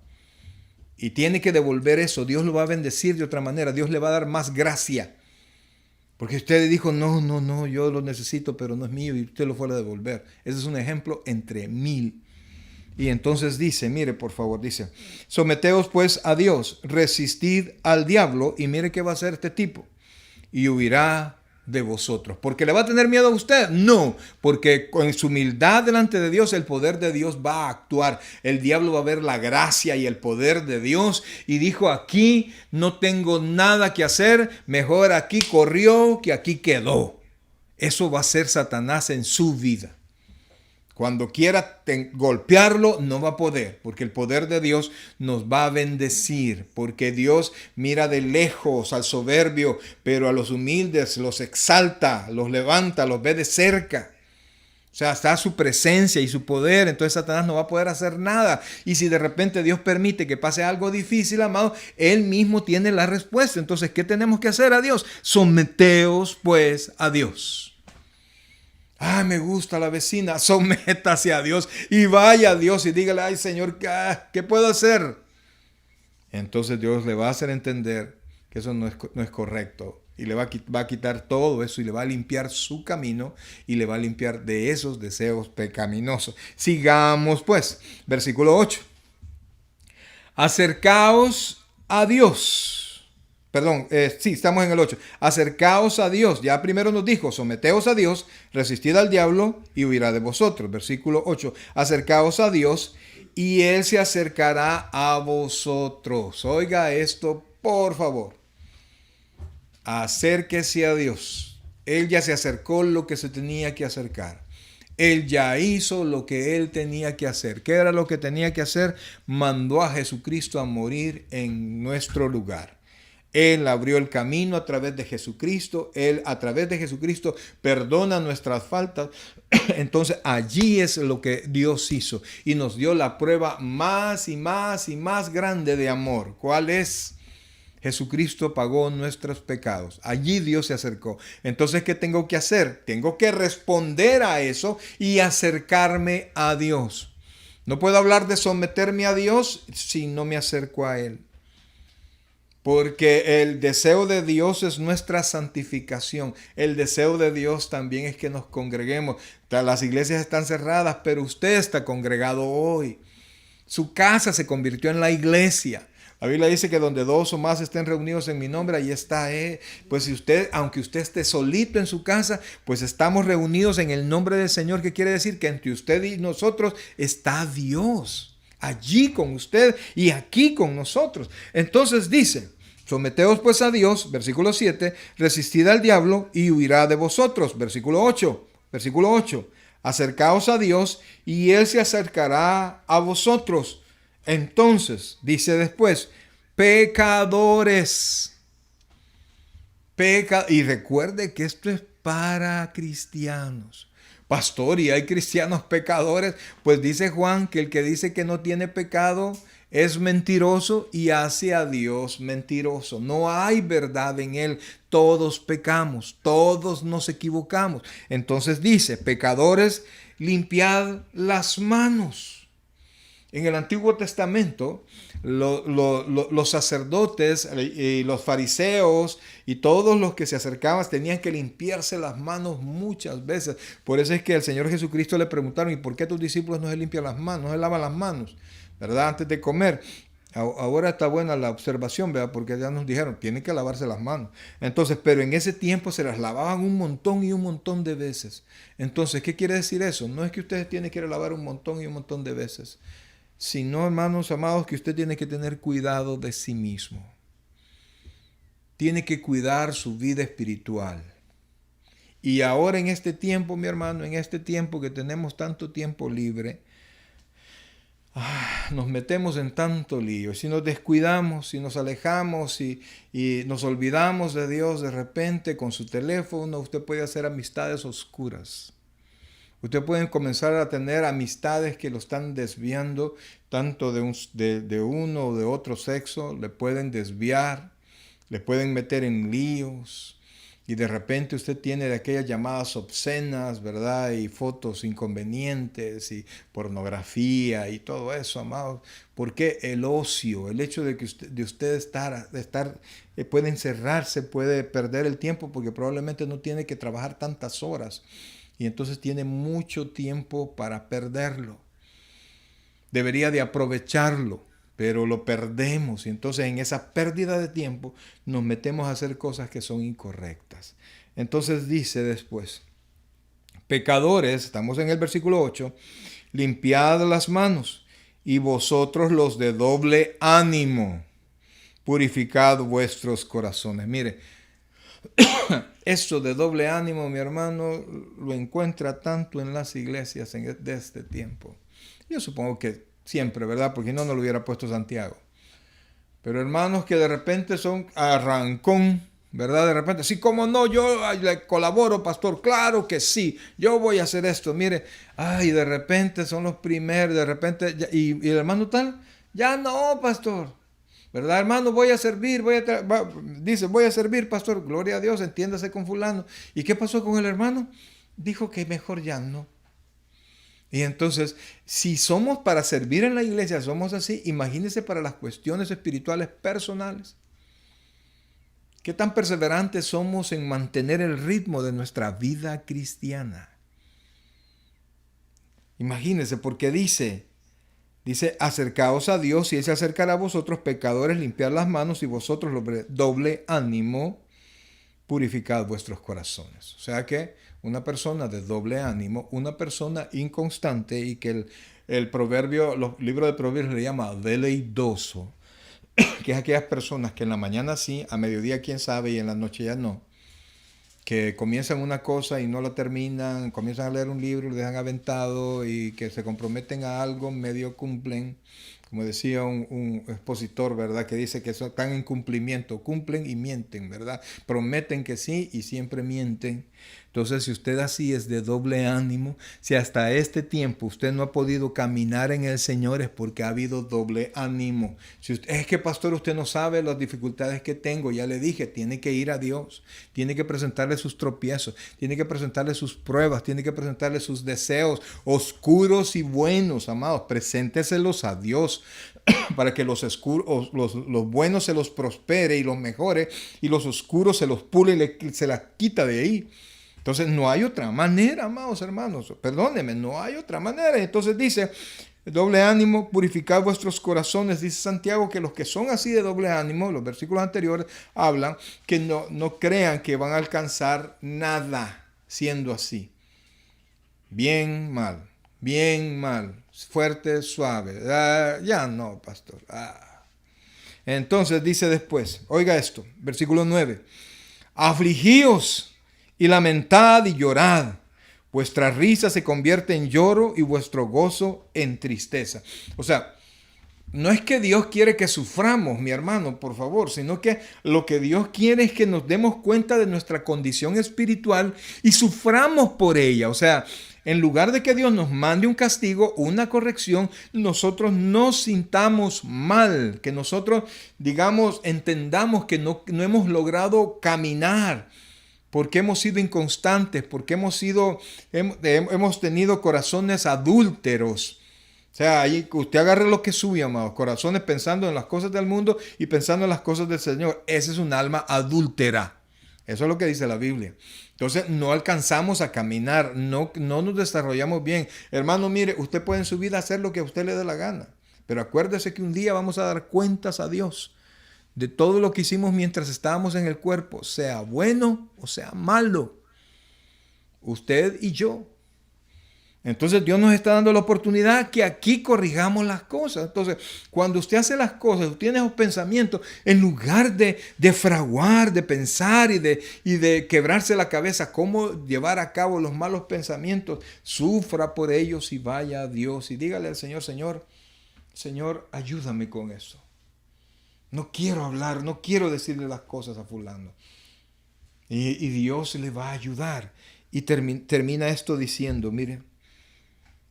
Y tiene que devolver eso. Dios lo va a bendecir de otra manera. Dios le va a dar más gracia. Porque usted dijo, no, yo lo necesito, pero no es mío, y usted lo fuera a devolver. Ese es un ejemplo entre mil. Y entonces dice, mire por favor, dice, someteos pues a Dios, resistid al diablo, y mire qué va a hacer este tipo, y huirá de vosotros. ¿Porque le va a tener miedo a usted? No, porque con su humildad delante de Dios, el poder de Dios va a actuar. El diablo va a ver la gracia y el poder de Dios, y dijo, aquí no tengo nada que hacer, mejor aquí corrió que aquí quedó. Eso va a ser Satanás en su vida. Cuando quiera golpearlo, no va a poder, porque el poder de Dios nos va a bendecir, porque Dios mira de lejos al soberbio, pero a los humildes los exalta, los levanta, los ve de cerca. O sea, está su presencia y su poder, entonces Satanás no va a poder hacer nada. Y si de repente Dios permite que pase algo difícil, amado, Él mismo tiene la respuesta. Entonces, ¿qué tenemos que hacer a Dios? Someteos pues a Dios. Me gusta la vecina, sométase a Dios y vaya a Dios y dígale, ay Señor, ¿qué puedo hacer? Entonces Dios le va a hacer entender que eso no es correcto y le va a quitar todo eso y le va a limpiar su camino y le va a limpiar de esos deseos pecaminosos. Sigamos pues, versículo 8. Acercaos a Dios. Perdón, sí, estamos en el 8. Acercaos a Dios. Ya primero nos dijo, someteos a Dios, resistid al diablo y huirá de vosotros. Versículo 8. Acercaos a Dios y Él se acercará a vosotros. Oiga esto, por favor. Acérquese a Dios. Él ya se acercó lo que se tenía que acercar. Él ya hizo lo que Él tenía que hacer. ¿Qué era lo que tenía que hacer? Mandó a Jesucristo a morir en nuestro lugar. Él abrió el camino a través de Jesucristo. Él a través de Jesucristo perdona nuestras faltas. Entonces allí es lo que Dios hizo. Y nos dio la prueba más y más y más grande de amor. ¿Cuál es? Jesucristo pagó nuestros pecados. Allí Dios se acercó. Entonces, ¿qué tengo que hacer? Tengo que responder a eso y acercarme a Dios. No puedo hablar de someterme a Dios si no me acerco a Él. Porque el deseo de Dios es nuestra santificación. El deseo de Dios también es que nos congreguemos. Las iglesias están cerradas, pero usted está congregado hoy. Su casa se convirtió en la iglesia. La Biblia dice que donde dos o más estén reunidos en mi nombre, ahí está Él. Pues si usted, aunque usted esté solito en su casa, pues estamos reunidos en el nombre del Señor, que quiere decir que entre usted y nosotros está Dios. Allí con usted y aquí con nosotros. Entonces dice, someteos pues a Dios, versículo 7, resistid al diablo y huirá de vosotros. Versículo 8, acercaos a Dios y Él se acercará a vosotros. Entonces, dice después, pecadores. Y recuerde que esto es para cristianos. Pastor, ¿y hay cristianos pecadores? Pues dice Juan que el que dice que no tiene pecado es mentiroso y hace a Dios mentiroso. No hay verdad en él. Todos pecamos, todos nos equivocamos. Entonces dice, pecadores, limpiad las manos. En el Antiguo Testamento, los sacerdotes y los fariseos y todos los que se acercaban tenían que limpiarse las manos muchas veces. Por eso es que al Señor Jesucristo le preguntaron, ¿y por qué tus discípulos no se limpian las manos, no se lavan las manos, ¿verdad? Antes de comer. Ahora está buena la observación, ¿verdad? Porque ya nos dijeron, tienen que lavarse las manos. Entonces, pero en ese tiempo se las lavaban un montón y un montón de veces. Entonces, ¿qué quiere decir eso? No es que ustedes tienen que lavar un montón y un montón de veces, sino, hermanos amados, que usted tiene que tener cuidado de sí mismo. Tiene que cuidar su vida espiritual. Y ahora en este tiempo, mi hermano, en este tiempo que tenemos tanto tiempo libre, nos metemos en tanto lío. Si nos descuidamos, si nos alejamos y nos olvidamos de Dios de repente con su teléfono, usted puede hacer amistades oscuras. Usted puede comenzar a tener amistades que lo están desviando tanto de uno o de otro sexo, le pueden desviar, le pueden meter en líos. y de repente usted tiene de aquellas llamadas obscenas, ¿verdad? Y fotos inconvenientes y pornografía y todo eso, amados. Porque el ocio, el hecho de que usted estar puede encerrarse, puede perder el tiempo porque probablemente no tiene que trabajar tantas horas y entonces tiene mucho tiempo para perderlo. Debería de aprovecharlo, pero lo perdemos y entonces en esa pérdida de tiempo nos metemos a hacer cosas que son incorrectas. Entonces dice después, pecadores, estamos en el versículo 8, limpiad las manos y vosotros los de doble ánimo, purificad vuestros corazones. Mire, esto de doble ánimo, mi hermano, lo encuentra tanto en las iglesias de este tiempo. Yo supongo que siempre, ¿verdad? Porque no lo hubiera puesto Santiago. Pero hermanos que de repente son arrancón, ¿verdad? De repente, sí, cómo no, yo le colaboro, pastor, claro que sí, yo voy a hacer esto, mire, ay, de repente son los primeros, de repente, y el hermano tal, ya no, pastor, ¿verdad, hermano? Voy a servir, dice, voy a servir, pastor, gloria a Dios, entiéndase con fulano. ¿Y qué pasó con el hermano? Dijo que mejor ya no. Y entonces, si somos para servir en la iglesia, somos así, imagínense para las cuestiones espirituales personales. ¿Qué tan perseverantes somos en mantener el ritmo de nuestra vida cristiana? Imagínense, porque dice, acercaos a Dios y Él se acercará a vosotros, pecadores, limpiad las manos y vosotros, doble ánimo, purificad vuestros corazones. O sea que una persona de doble ánimo, una persona inconstante y que el proverbio, los libros de proverbios le llama veleidoso, que es aquellas personas que en la mañana sí, a mediodía quién sabe y en la noche ya no, que comienzan una cosa y no la terminan, comienzan a leer un libro y lo dejan aventado y que se comprometen a algo, medio cumplen. Como decía un expositor, ¿verdad? Que dice que están en cumplimiento, cumplen y mienten, ¿verdad? Prometen que sí y siempre mienten. Entonces, si usted así es de doble ánimo, si hasta este tiempo usted no ha podido caminar en el Señor es porque ha habido doble ánimo. Si usted, es que, pastor, usted no sabe las dificultades que tengo, ya le dije, tiene que ir a Dios, tiene que presentarle sus tropiezos, tiene que presentarle sus pruebas, tiene que presentarle sus deseos oscuros y buenos, amados, presénteselos a Dios para que los buenos se los prospere y los mejore y los oscuros se los pule y se las quita de ahí. Entonces no hay otra manera, amados hermanos, perdónenme, no hay otra manera. Entonces dice, doble ánimo, purificad vuestros corazones, dice Santiago, que los que son así de doble ánimo, los versículos anteriores hablan que no crean que van a alcanzar nada siendo así. Bien mal, fuerte, suave, ya no, pastor. Entonces dice después, oiga esto, versículo 9, afligíos y lamentad y llorad. Vuestra risa se convierte en lloro y vuestro gozo en tristeza. O sea, no es que Dios quiere que suframos, mi hermano, por favor, sino que lo que Dios quiere es que nos demos cuenta de nuestra condición espiritual y suframos por ella. O sea, en lugar de que Dios nos mande un castigo, una corrección, nosotros nos sintamos mal, que nosotros, digamos, entendamos que no hemos logrado caminar, porque hemos sido inconstantes, porque hemos tenido corazones adúlteros. O sea, ahí usted agarre lo que sube, amados, corazones pensando en las cosas del mundo y pensando en las cosas del Señor. Esa es un alma adúltera. Eso es lo que dice la Biblia. Entonces no alcanzamos a caminar, no nos desarrollamos bien. Hermano, mire, usted puede en su vida hacer lo que a usted le dé la gana, pero acuérdese que un día vamos a dar cuentas a Dios de todo lo que hicimos mientras estábamos en el cuerpo, sea bueno o sea malo. Usted y yo. Entonces Dios nos está dando la oportunidad que aquí corrijamos las cosas. Entonces, cuando usted hace las cosas, usted tiene esos pensamientos, en lugar de fraguar, de pensar y de quebrarse la cabeza cómo llevar a cabo los malos pensamientos, sufra por ellos y vaya a Dios y dígale al Señor, Señor, ayúdame con eso. No quiero hablar, no quiero decirle las cosas a fulano. Y Dios le va a ayudar. Y termina esto diciendo, mire,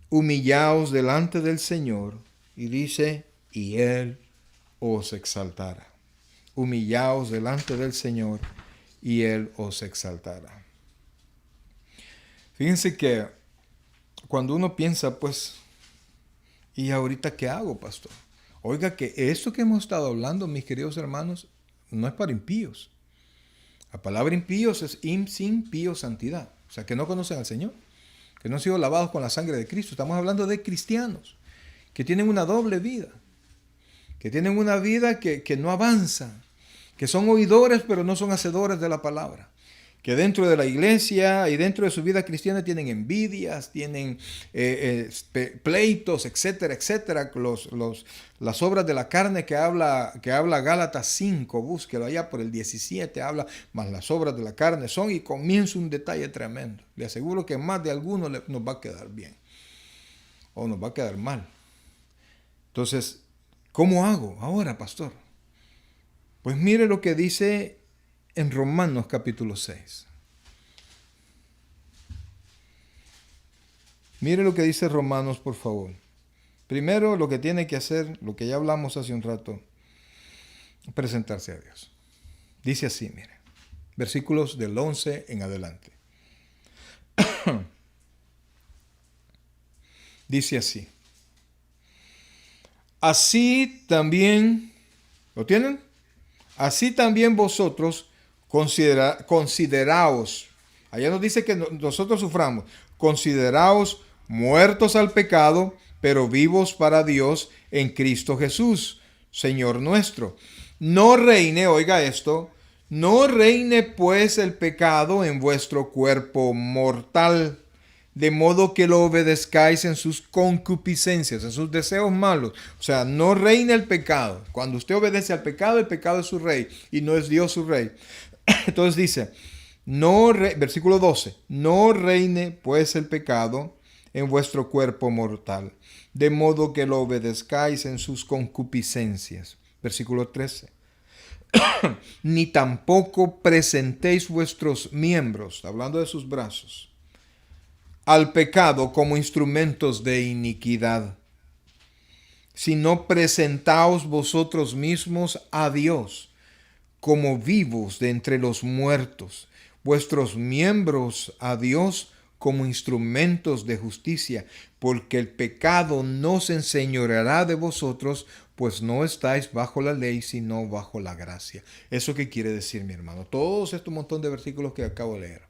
humillaos delante del Señor, y dice, y Él os exaltará. Humillaos delante del Señor, y Él os exaltará. Fíjense que cuando uno piensa, pues, ¿y ahorita qué hago, pastor? Oiga, que esto que hemos estado hablando, mis queridos hermanos, no es para impíos. La palabra impíos es sin pío santidad. O sea, que no conocen al Señor, que no han sido lavados con la sangre de Cristo. Estamos hablando de cristianos que tienen una doble vida, que tienen una vida que no avanza, que son oidores pero no son hacedores de la palabra, que dentro de la iglesia y dentro de su vida cristiana tienen envidias, tienen pleitos, etcétera, etcétera. Las obras de la carne que habla Gálatas 5, búsquelo allá por el 17, habla más las obras de la carne son, y comienza un detalle tremendo. Le aseguro que más de alguno nos va a quedar bien o nos va a quedar mal. Entonces, ¿cómo hago ahora, pastor? Pues mire lo que dice en Romanos capítulo 6. Mire lo que dice Romanos, por favor. Primero, lo que tiene que hacer, lo que ya hablamos hace un rato, presentarse a Dios. Dice así, mire, versículos del 11 en adelante. Dice así. Así también, ¿lo tienen? Así también vosotros consideraos, allá nos dice que nosotros suframos, consideraos muertos al pecado, pero vivos para Dios en Cristo Jesús, Señor nuestro. No reine, oiga esto, no reine pues el pecado en vuestro cuerpo mortal, de modo que lo obedezcáis en sus concupiscencias, en sus deseos malos. O sea, no reine el pecado. Cuando usted obedece al pecado, el pecado es su rey y no es Dios su rey. Entonces dice, versículo 12, no reine pues el pecado en vuestro cuerpo mortal, de modo que lo obedezcáis en sus concupiscencias. Versículo 13. Ni tampoco presentéis vuestros miembros, hablando de sus brazos, al pecado como instrumentos de iniquidad, sino presentaos vosotros mismos a Dios como vivos de entre los muertos, vuestros miembros a Dios como instrumentos de justicia, porque el pecado no se enseñoreará de vosotros, pues no estáis bajo la ley, sino bajo la gracia. ¿Eso qué quiere decir, mi hermano? Todos estos montón de versículos que acabo de leer.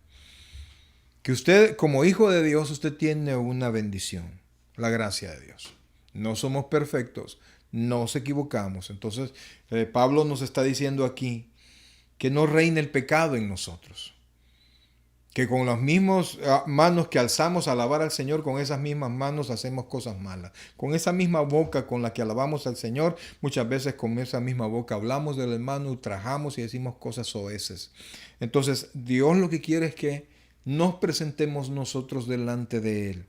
Que usted, como hijo de Dios, usted tiene una bendición, la gracia de Dios. No somos perfectos, nos equivocamos. Entonces, Pablo nos está diciendo aquí que no reine el pecado en nosotros. Que con las mismas manos que alzamos a alabar al Señor, con esas mismas manos hacemos cosas malas. Con esa misma boca con la que alabamos al Señor, muchas veces con esa misma boca hablamos del hermano, ultrajamos y decimos cosas soeces. Entonces, Dios lo que quiere es que nos presentemos nosotros delante de Él,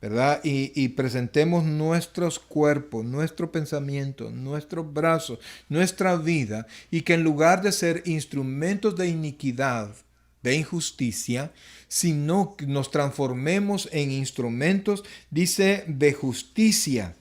¿verdad? Y presentemos nuestros cuerpos, nuestro pensamiento, nuestros brazos, nuestra vida, y que en lugar de ser instrumentos de iniquidad, de injusticia, sino que nos transformemos en instrumentos, dice, de justicia.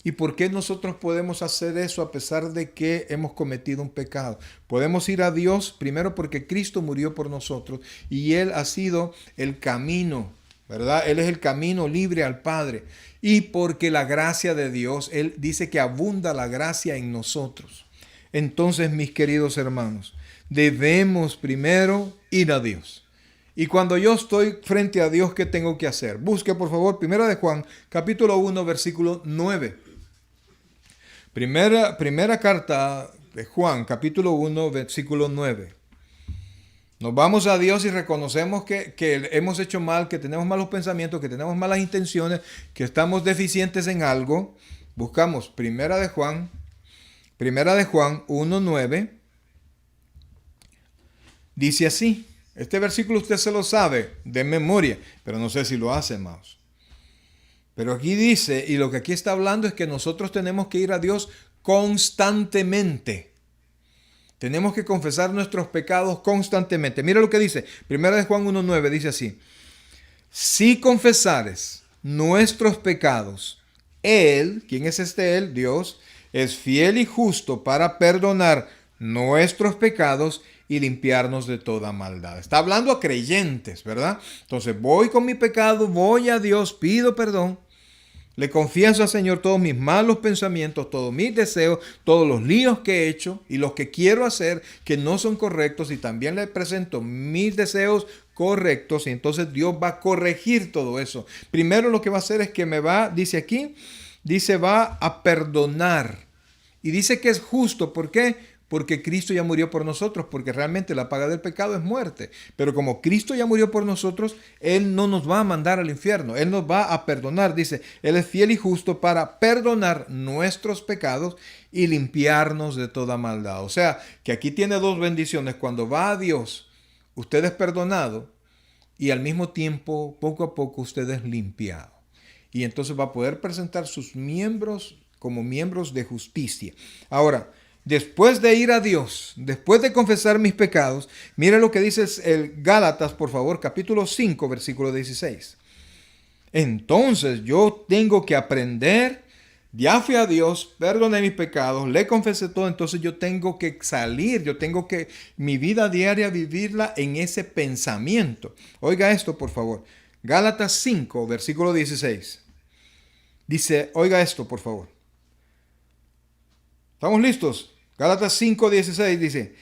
¿Y por qué nosotros podemos hacer eso a pesar de que hemos cometido un pecado? Podemos ir a Dios primero porque Cristo murió por nosotros y Él ha sido el camino, ¿verdad? Él es el camino libre al Padre. Y porque la gracia de Dios, Él dice que abunda la gracia en nosotros. Entonces, mis queridos hermanos, debemos primero ir a Dios. Y cuando yo estoy frente a Dios, ¿qué tengo que hacer? Busque, por favor, 1 de Juan, capítulo 1, versículo 9. Primera carta de Juan, capítulo 1, versículo 9. Nos vamos a Dios y reconocemos que hemos hecho mal, que tenemos malos pensamientos, que tenemos malas intenciones, que estamos deficientes en algo. Buscamos Primera de Juan 1, 9. Dice así. Este versículo usted se lo sabe de memoria, pero no sé si lo hace, amados. Pero aquí dice, y lo que aquí está hablando es que nosotros tenemos que ir a Dios constantemente. Tenemos que confesar nuestros pecados constantemente. Mira lo que dice. Primera de Juan 1:9 dice así. Si confesares nuestros pecados, Él, ¿quién es este Él? Dios, es fiel y justo para perdonar nuestros pecados y limpiarnos de toda maldad. Está hablando a creyentes, ¿verdad? Entonces voy con mi pecado, voy a Dios, pido perdón. Le confieso al Señor todos mis malos pensamientos, todos mis deseos, todos los líos que he hecho y los que quiero hacer que no son correctos, y también le presento mis deseos correctos, y entonces Dios va a corregir todo eso. Primero lo que va a hacer es que dice aquí, va a perdonar. Y dice que es justo. ¿Por qué? Porque Cristo ya murió por nosotros, porque realmente la paga del pecado es muerte. Pero como Cristo ya murió por nosotros, Él no nos va a mandar al infierno, Él nos va a perdonar. Dice, Él es fiel y justo para perdonar nuestros pecados y limpiarnos de toda maldad. O sea, que aquí tiene dos bendiciones. Cuando va a Dios, usted es perdonado y al mismo tiempo, poco a poco, usted es limpiado. Y entonces va a poder presentar sus miembros como miembros de justicia. Ahora, después de ir a Dios, después de confesar mis pecados, mire lo que dice el Gálatas, por favor, capítulo 5, versículo 16. Entonces yo tengo que aprender, ya fui a Dios, perdoné mis pecados, le confesé todo, entonces yo tengo que salir, yo tengo que mi vida diaria vivirla en ese pensamiento. Oiga esto, por favor. Gálatas 5, versículo 16. Dice, oiga esto, por favor. ¿Estamos listos? Gálatas 5:16 dice,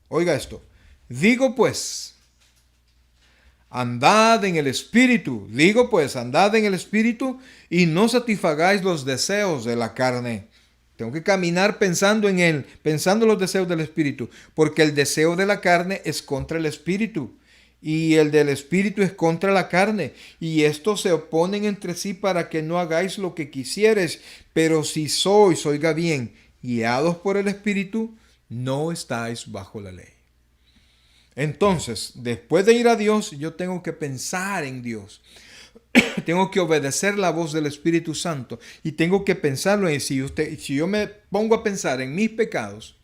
oiga esto, digo pues, andad en el Espíritu, andad en el Espíritu y no satisfagáis los deseos de la carne. Tengo que caminar pensando en Él, pensando en los deseos del Espíritu, porque el deseo de la carne es contra el Espíritu, y el del Espíritu es contra la carne, y estos se oponen entre sí para que no hagáis lo que quisieres. Pero si sois, oiga bien, guiados por el Espíritu, no estáis bajo la ley. Entonces, después de ir a Dios, yo tengo que pensar en Dios. Tengo que obedecer la voz del Espíritu Santo, y tengo que pensarlo en si yo me pongo a pensar en mis pecados,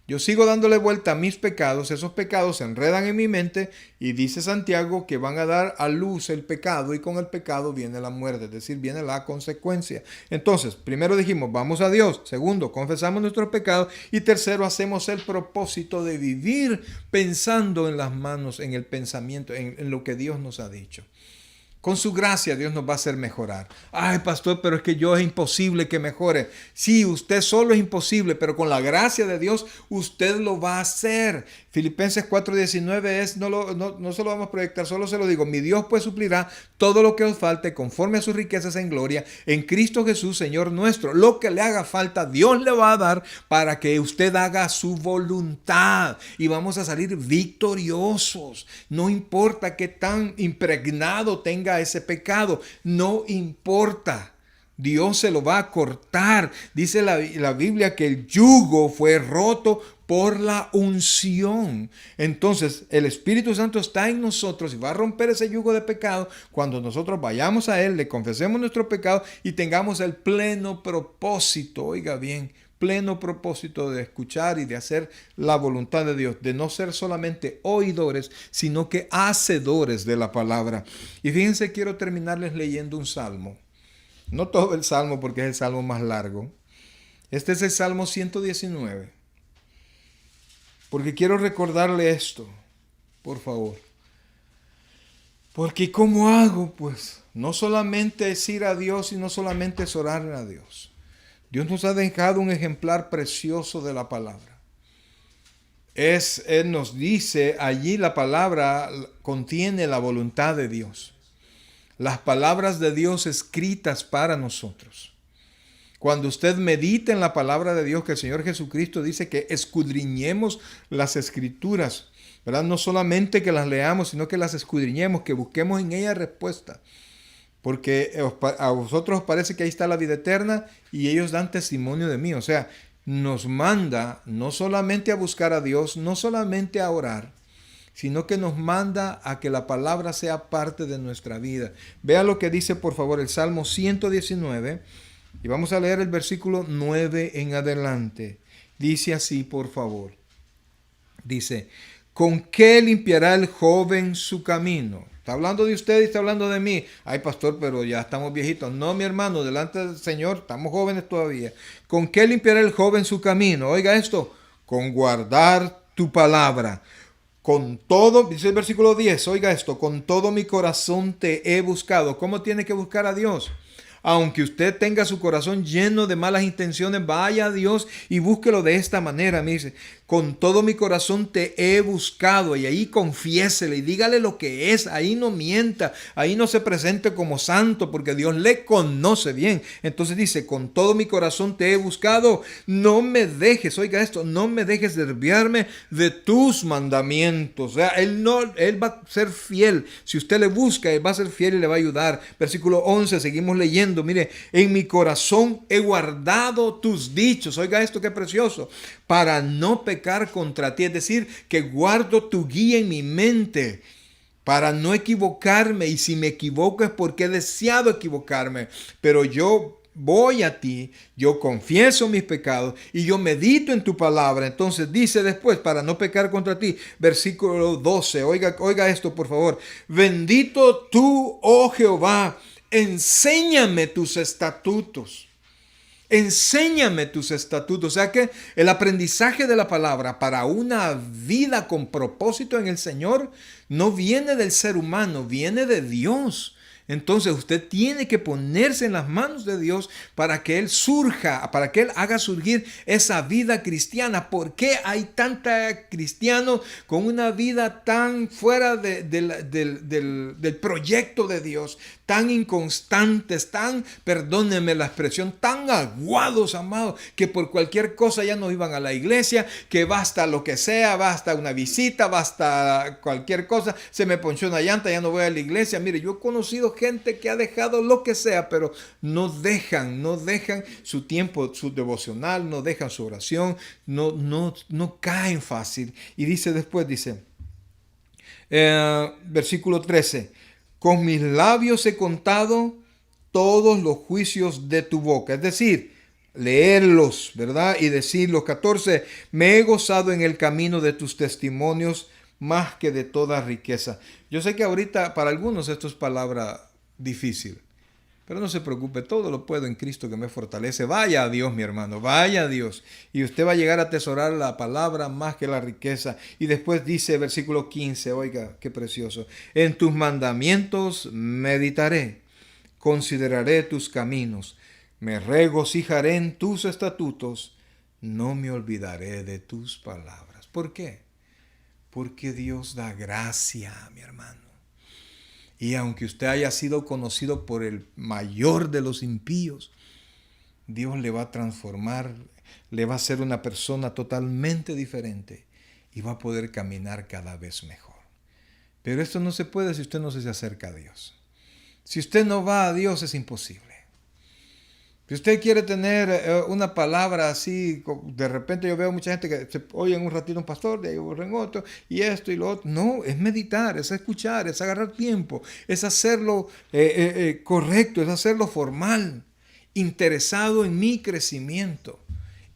yo sigo dándole vuelta a mis pecados, esos pecados se enredan en mi mente, y dice Santiago que van a dar a luz el pecado, y con el pecado viene la muerte, es decir, viene la consecuencia. Entonces, primero dijimos, vamos a Dios. Segundo, confesamos nuestros pecados. Y tercero, hacemos el propósito de vivir pensando en las manos, en el pensamiento, en lo que Dios nos ha dicho. Con su gracia Dios nos va a hacer mejorar. Ay, pastor, pero es que yo es imposible que mejore. Sí, usted solo es imposible, pero con la gracia de Dios usted lo va a hacer. Filipenses 4:19 no se lo vamos a proyectar, solo se lo digo. Mi Dios pues suplirá todo lo que os falte conforme a sus riquezas en gloria en Cristo Jesús, Señor nuestro. Lo que le haga falta, Dios le va a dar para que usted haga su voluntad. Y vamos a salir victoriosos. No importa qué tan impregnado tenga ese pecado, no importa. Dios se lo va a cortar. Dice la Biblia que el yugo fue roto por la unción. Entonces el Espíritu Santo está en nosotros y va a romper ese yugo de pecado cuando nosotros vayamos a Él, le confesemos nuestro pecado y tengamos el pleno propósito, oiga bien, pleno propósito de escuchar y de hacer la voluntad de Dios, de no ser solamente oidores, sino que hacedores de la palabra. Y fíjense, quiero terminarles leyendo un salmo. No todo el salmo, porque es el salmo más largo. Este es el Salmo 119. Porque quiero recordarle esto, por favor. Porque ¿cómo hago? Pues no solamente es ir a Dios y no solamente es orar a Dios. Dios nos ha dejado un ejemplar precioso de la palabra. Él nos dice, allí la palabra contiene la voluntad de Dios. Las palabras de Dios escritas para nosotros. Cuando usted medita en la palabra de Dios, que el Señor Jesucristo dice que escudriñemos las Escrituras, ¿verdad? No solamente que las leamos, sino que las escudriñemos, que busquemos en ellas respuesta. Porque a vosotros os parece que ahí está la vida eterna y ellos dan testimonio de mí. O sea, nos manda no solamente a buscar a Dios, no solamente a orar, sino que nos manda a que la palabra sea parte de nuestra vida. Vea lo que dice, por favor, el Salmo 119, y vamos a leer el versículo 9 en adelante. Dice así, por favor. Dice, ¿con qué limpiará el joven su camino? Está hablando de usted y está hablando de mí. Ay, pastor, pero ya estamos viejitos. No, mi hermano, delante del Señor estamos jóvenes todavía. ¿Con qué limpiará el joven su camino? Oiga esto, con guardar tu palabra. Con todo, dice el versículo 10, oiga esto, con todo mi corazón te he buscado. ¿Cómo tiene que buscar a Dios? Aunque usted tenga su corazón lleno de malas intenciones, vaya a Dios y búsquelo de esta manera. Me dice, con todo mi corazón te he buscado, y ahí confiésele y dígale lo que es. Ahí no mienta, ahí no se presente como santo, porque Dios le conoce bien. Entonces dice, con todo mi corazón te he buscado, no me dejes, oiga esto, no me dejes desviarme de tus mandamientos. O sea, él va a ser fiel. Si usted le busca, él va a ser fiel y le va a ayudar. Versículo 11, seguimos leyendo. Mire, en mi corazón he guardado tus dichos. Oiga esto, qué precioso. Para no pecar contra ti. Es decir, que guardo tu guía en mi mente para no equivocarme. Y si me equivoco es porque he deseado equivocarme. Pero yo voy a ti, yo confieso mis pecados y yo medito en tu palabra. Entonces dice después, para no pecar contra ti, versículo 12. Oiga esto, por favor. Bendito tú, oh Jehová. Enséñame tus estatutos. Enséñame tus estatutos. O sea que el aprendizaje de la palabra para una vida con propósito en el Señor no viene del ser humano, viene de Dios. Entonces usted tiene que ponerse en las manos de Dios para que Él surja, para que Él haga surgir esa vida cristiana. ¿Por qué hay tanta cristianos con una vida tan fuera del proyecto de Dios? Tan inconstantes, perdónenme la expresión, tan aguados, amados, que por cualquier cosa ya no iban a la iglesia, que basta lo que sea, basta una visita, basta cualquier cosa, se me ponchó una llanta, ya no voy a la iglesia. Mire, yo he conocido gente que ha dejado lo que sea, pero no dejan su tiempo, su devocional, no dejan su oración, no caen fácil. Y dice después, versículo 13, con mis labios he contado todos los juicios de tu boca. Es decir, leerlos, ¿verdad? Y decirlos. 14, me he gozado en el camino de tus testimonios más que de toda riqueza. Yo sé que ahorita para algunos esto es palabra difícil, pero no se preocupe, todo lo puedo en Cristo que me fortalece. Vaya a Dios, mi hermano, vaya a Dios. Y usted va a llegar a atesorar la palabra más que la riqueza. Y después dice, versículo 15, oiga, qué precioso. En tus mandamientos meditaré, consideraré tus caminos, me regocijaré en tus estatutos, no me olvidaré de tus palabras. ¿Por qué? Porque Dios da gracia, mi hermano. Y aunque usted haya sido conocido por el mayor de los impíos, Dios le va a transformar, le va a hacer una persona totalmente diferente y va a poder caminar cada vez mejor. Pero esto no se puede si usted no se acerca a Dios. Si usted no va a Dios es imposible. Si usted quiere tener una palabra así, de repente yo veo mucha gente que se oye en un ratito un pastor, de ahí en otro, y esto y lo otro. No, es meditar, es escuchar, es agarrar tiempo, es hacerlo correcto, es hacerlo formal, interesado en mi crecimiento,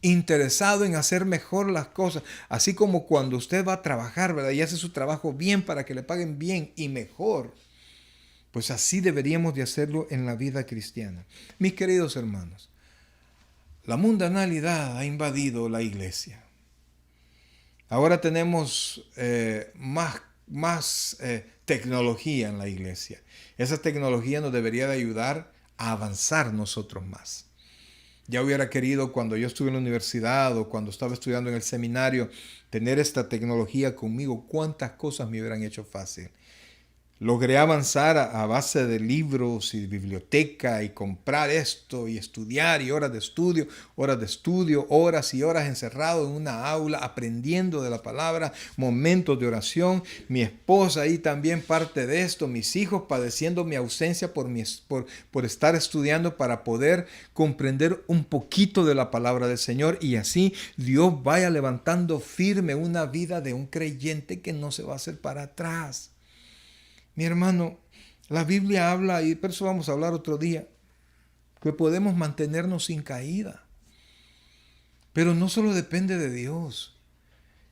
interesado en hacer mejor las cosas. Así como cuando usted va a trabajar, ¿verdad? Y hace su trabajo bien para que le paguen bien y mejor. Pues así deberíamos de hacerlo en la vida cristiana. Mis queridos hermanos, la mundanalidad ha invadido la iglesia. Ahora tenemos más tecnología en la iglesia. Esa tecnología nos debería de ayudar a avanzar nosotros más. Ya hubiera querido cuando yo estuve en la universidad o cuando estaba estudiando en el seminario tener esta tecnología conmigo. Cuántas cosas me hubieran hecho fácil. Logré avanzar a base de libros y biblioteca y comprar esto y estudiar y horas de estudio, horas y horas encerrado en una aula aprendiendo de la palabra, momentos de oración. Mi esposa ahí también parte de esto, mis hijos padeciendo mi ausencia por estar estudiando para poder comprender un poquito de la palabra del Señor, y así Dios vaya levantando firme una vida de un creyente que no se va a hacer para atrás. Mi hermano, la Biblia habla, y por eso vamos a hablar otro día, que podemos mantenernos sin caída. Pero no solo depende de Dios.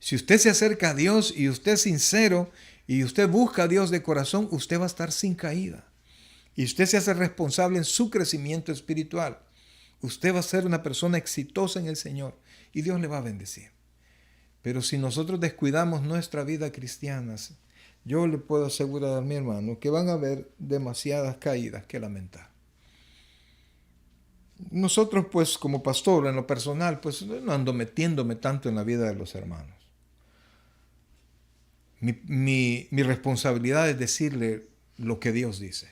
Si usted se acerca a Dios y usted es sincero y usted busca a Dios de corazón, usted va a estar sin caída. Y usted se hace responsable en su crecimiento espiritual. Usted va a ser una persona exitosa en el Señor y Dios le va a bendecir. Pero si nosotros descuidamos nuestra vida cristiana, yo le puedo asegurar a mi hermano que van a haber demasiadas caídas que lamentar. Nosotros, pues, como pastor, en lo personal, pues, no ando metiéndome tanto en la vida de los hermanos. Mi responsabilidad es decirle lo que Dios dice.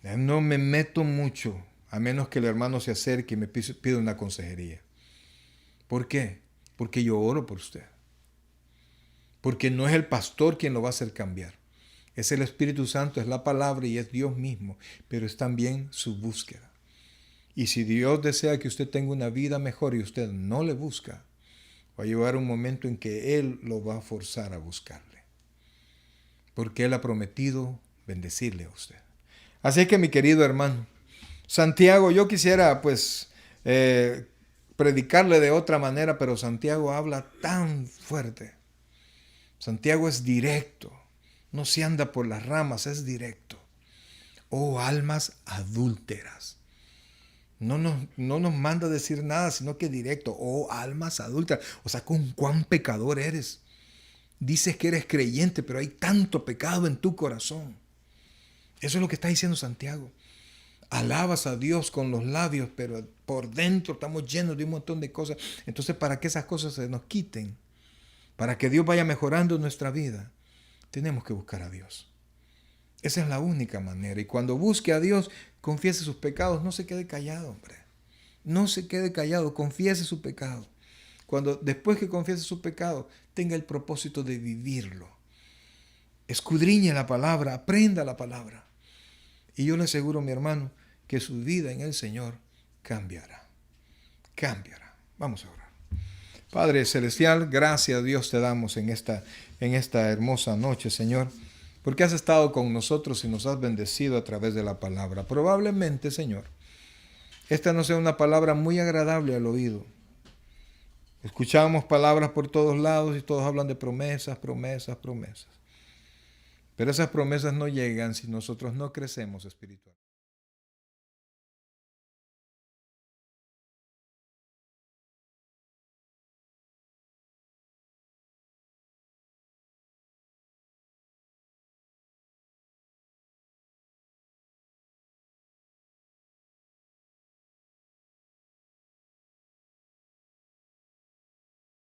No me meto mucho, a menos que el hermano se acerque y me pida una consejería. ¿Por qué? Porque yo oro por usted. Porque no es el pastor quien lo va a hacer cambiar. Es el Espíritu Santo, es la palabra y es Dios mismo, pero es también su búsqueda. Y si Dios desea que usted tenga una vida mejor y usted no le busca, va a llegar un momento en que Él lo va a forzar a buscarle. Porque Él ha prometido bendecirle a usted. Así que mi querido hermano, Santiago, yo quisiera pues predicarle de otra manera, pero Santiago habla tan fuerte. Santiago es directo, no se anda por las ramas, es directo. Oh, almas adúlteras. No nos manda a decir nada, sino que directo. Oh, almas adúlteras. O sea, con cuán pecador eres. Dices que eres creyente, pero hay tanto pecado en tu corazón. Eso es lo que está diciendo Santiago. Alabas a Dios con los labios, pero por dentro estamos llenos de un montón de cosas. Entonces, para que esas cosas se nos quiten, para que Dios vaya mejorando nuestra vida, tenemos que buscar a Dios. Esa es la única manera. Y cuando busque a Dios, confiese sus pecados. No se quede callado, hombre. No se quede callado. Confiese su pecado. Después que confiese su pecado, tenga el propósito de vivirlo. Escudriñe la palabra. Aprenda la palabra. Y yo le aseguro, mi hermano, que su vida en el Señor cambiará. Cambiará. Vamos a orar. Padre Celestial, gracias a Dios te damos en esta hermosa noche, Señor, porque has estado con nosotros y nos has bendecido a través de la palabra. Probablemente, Señor, esta no sea una palabra muy agradable al oído. Escuchamos palabras por todos lados y todos hablan de promesas, promesas, promesas. Pero esas promesas no llegan si nosotros no crecemos espiritualmente.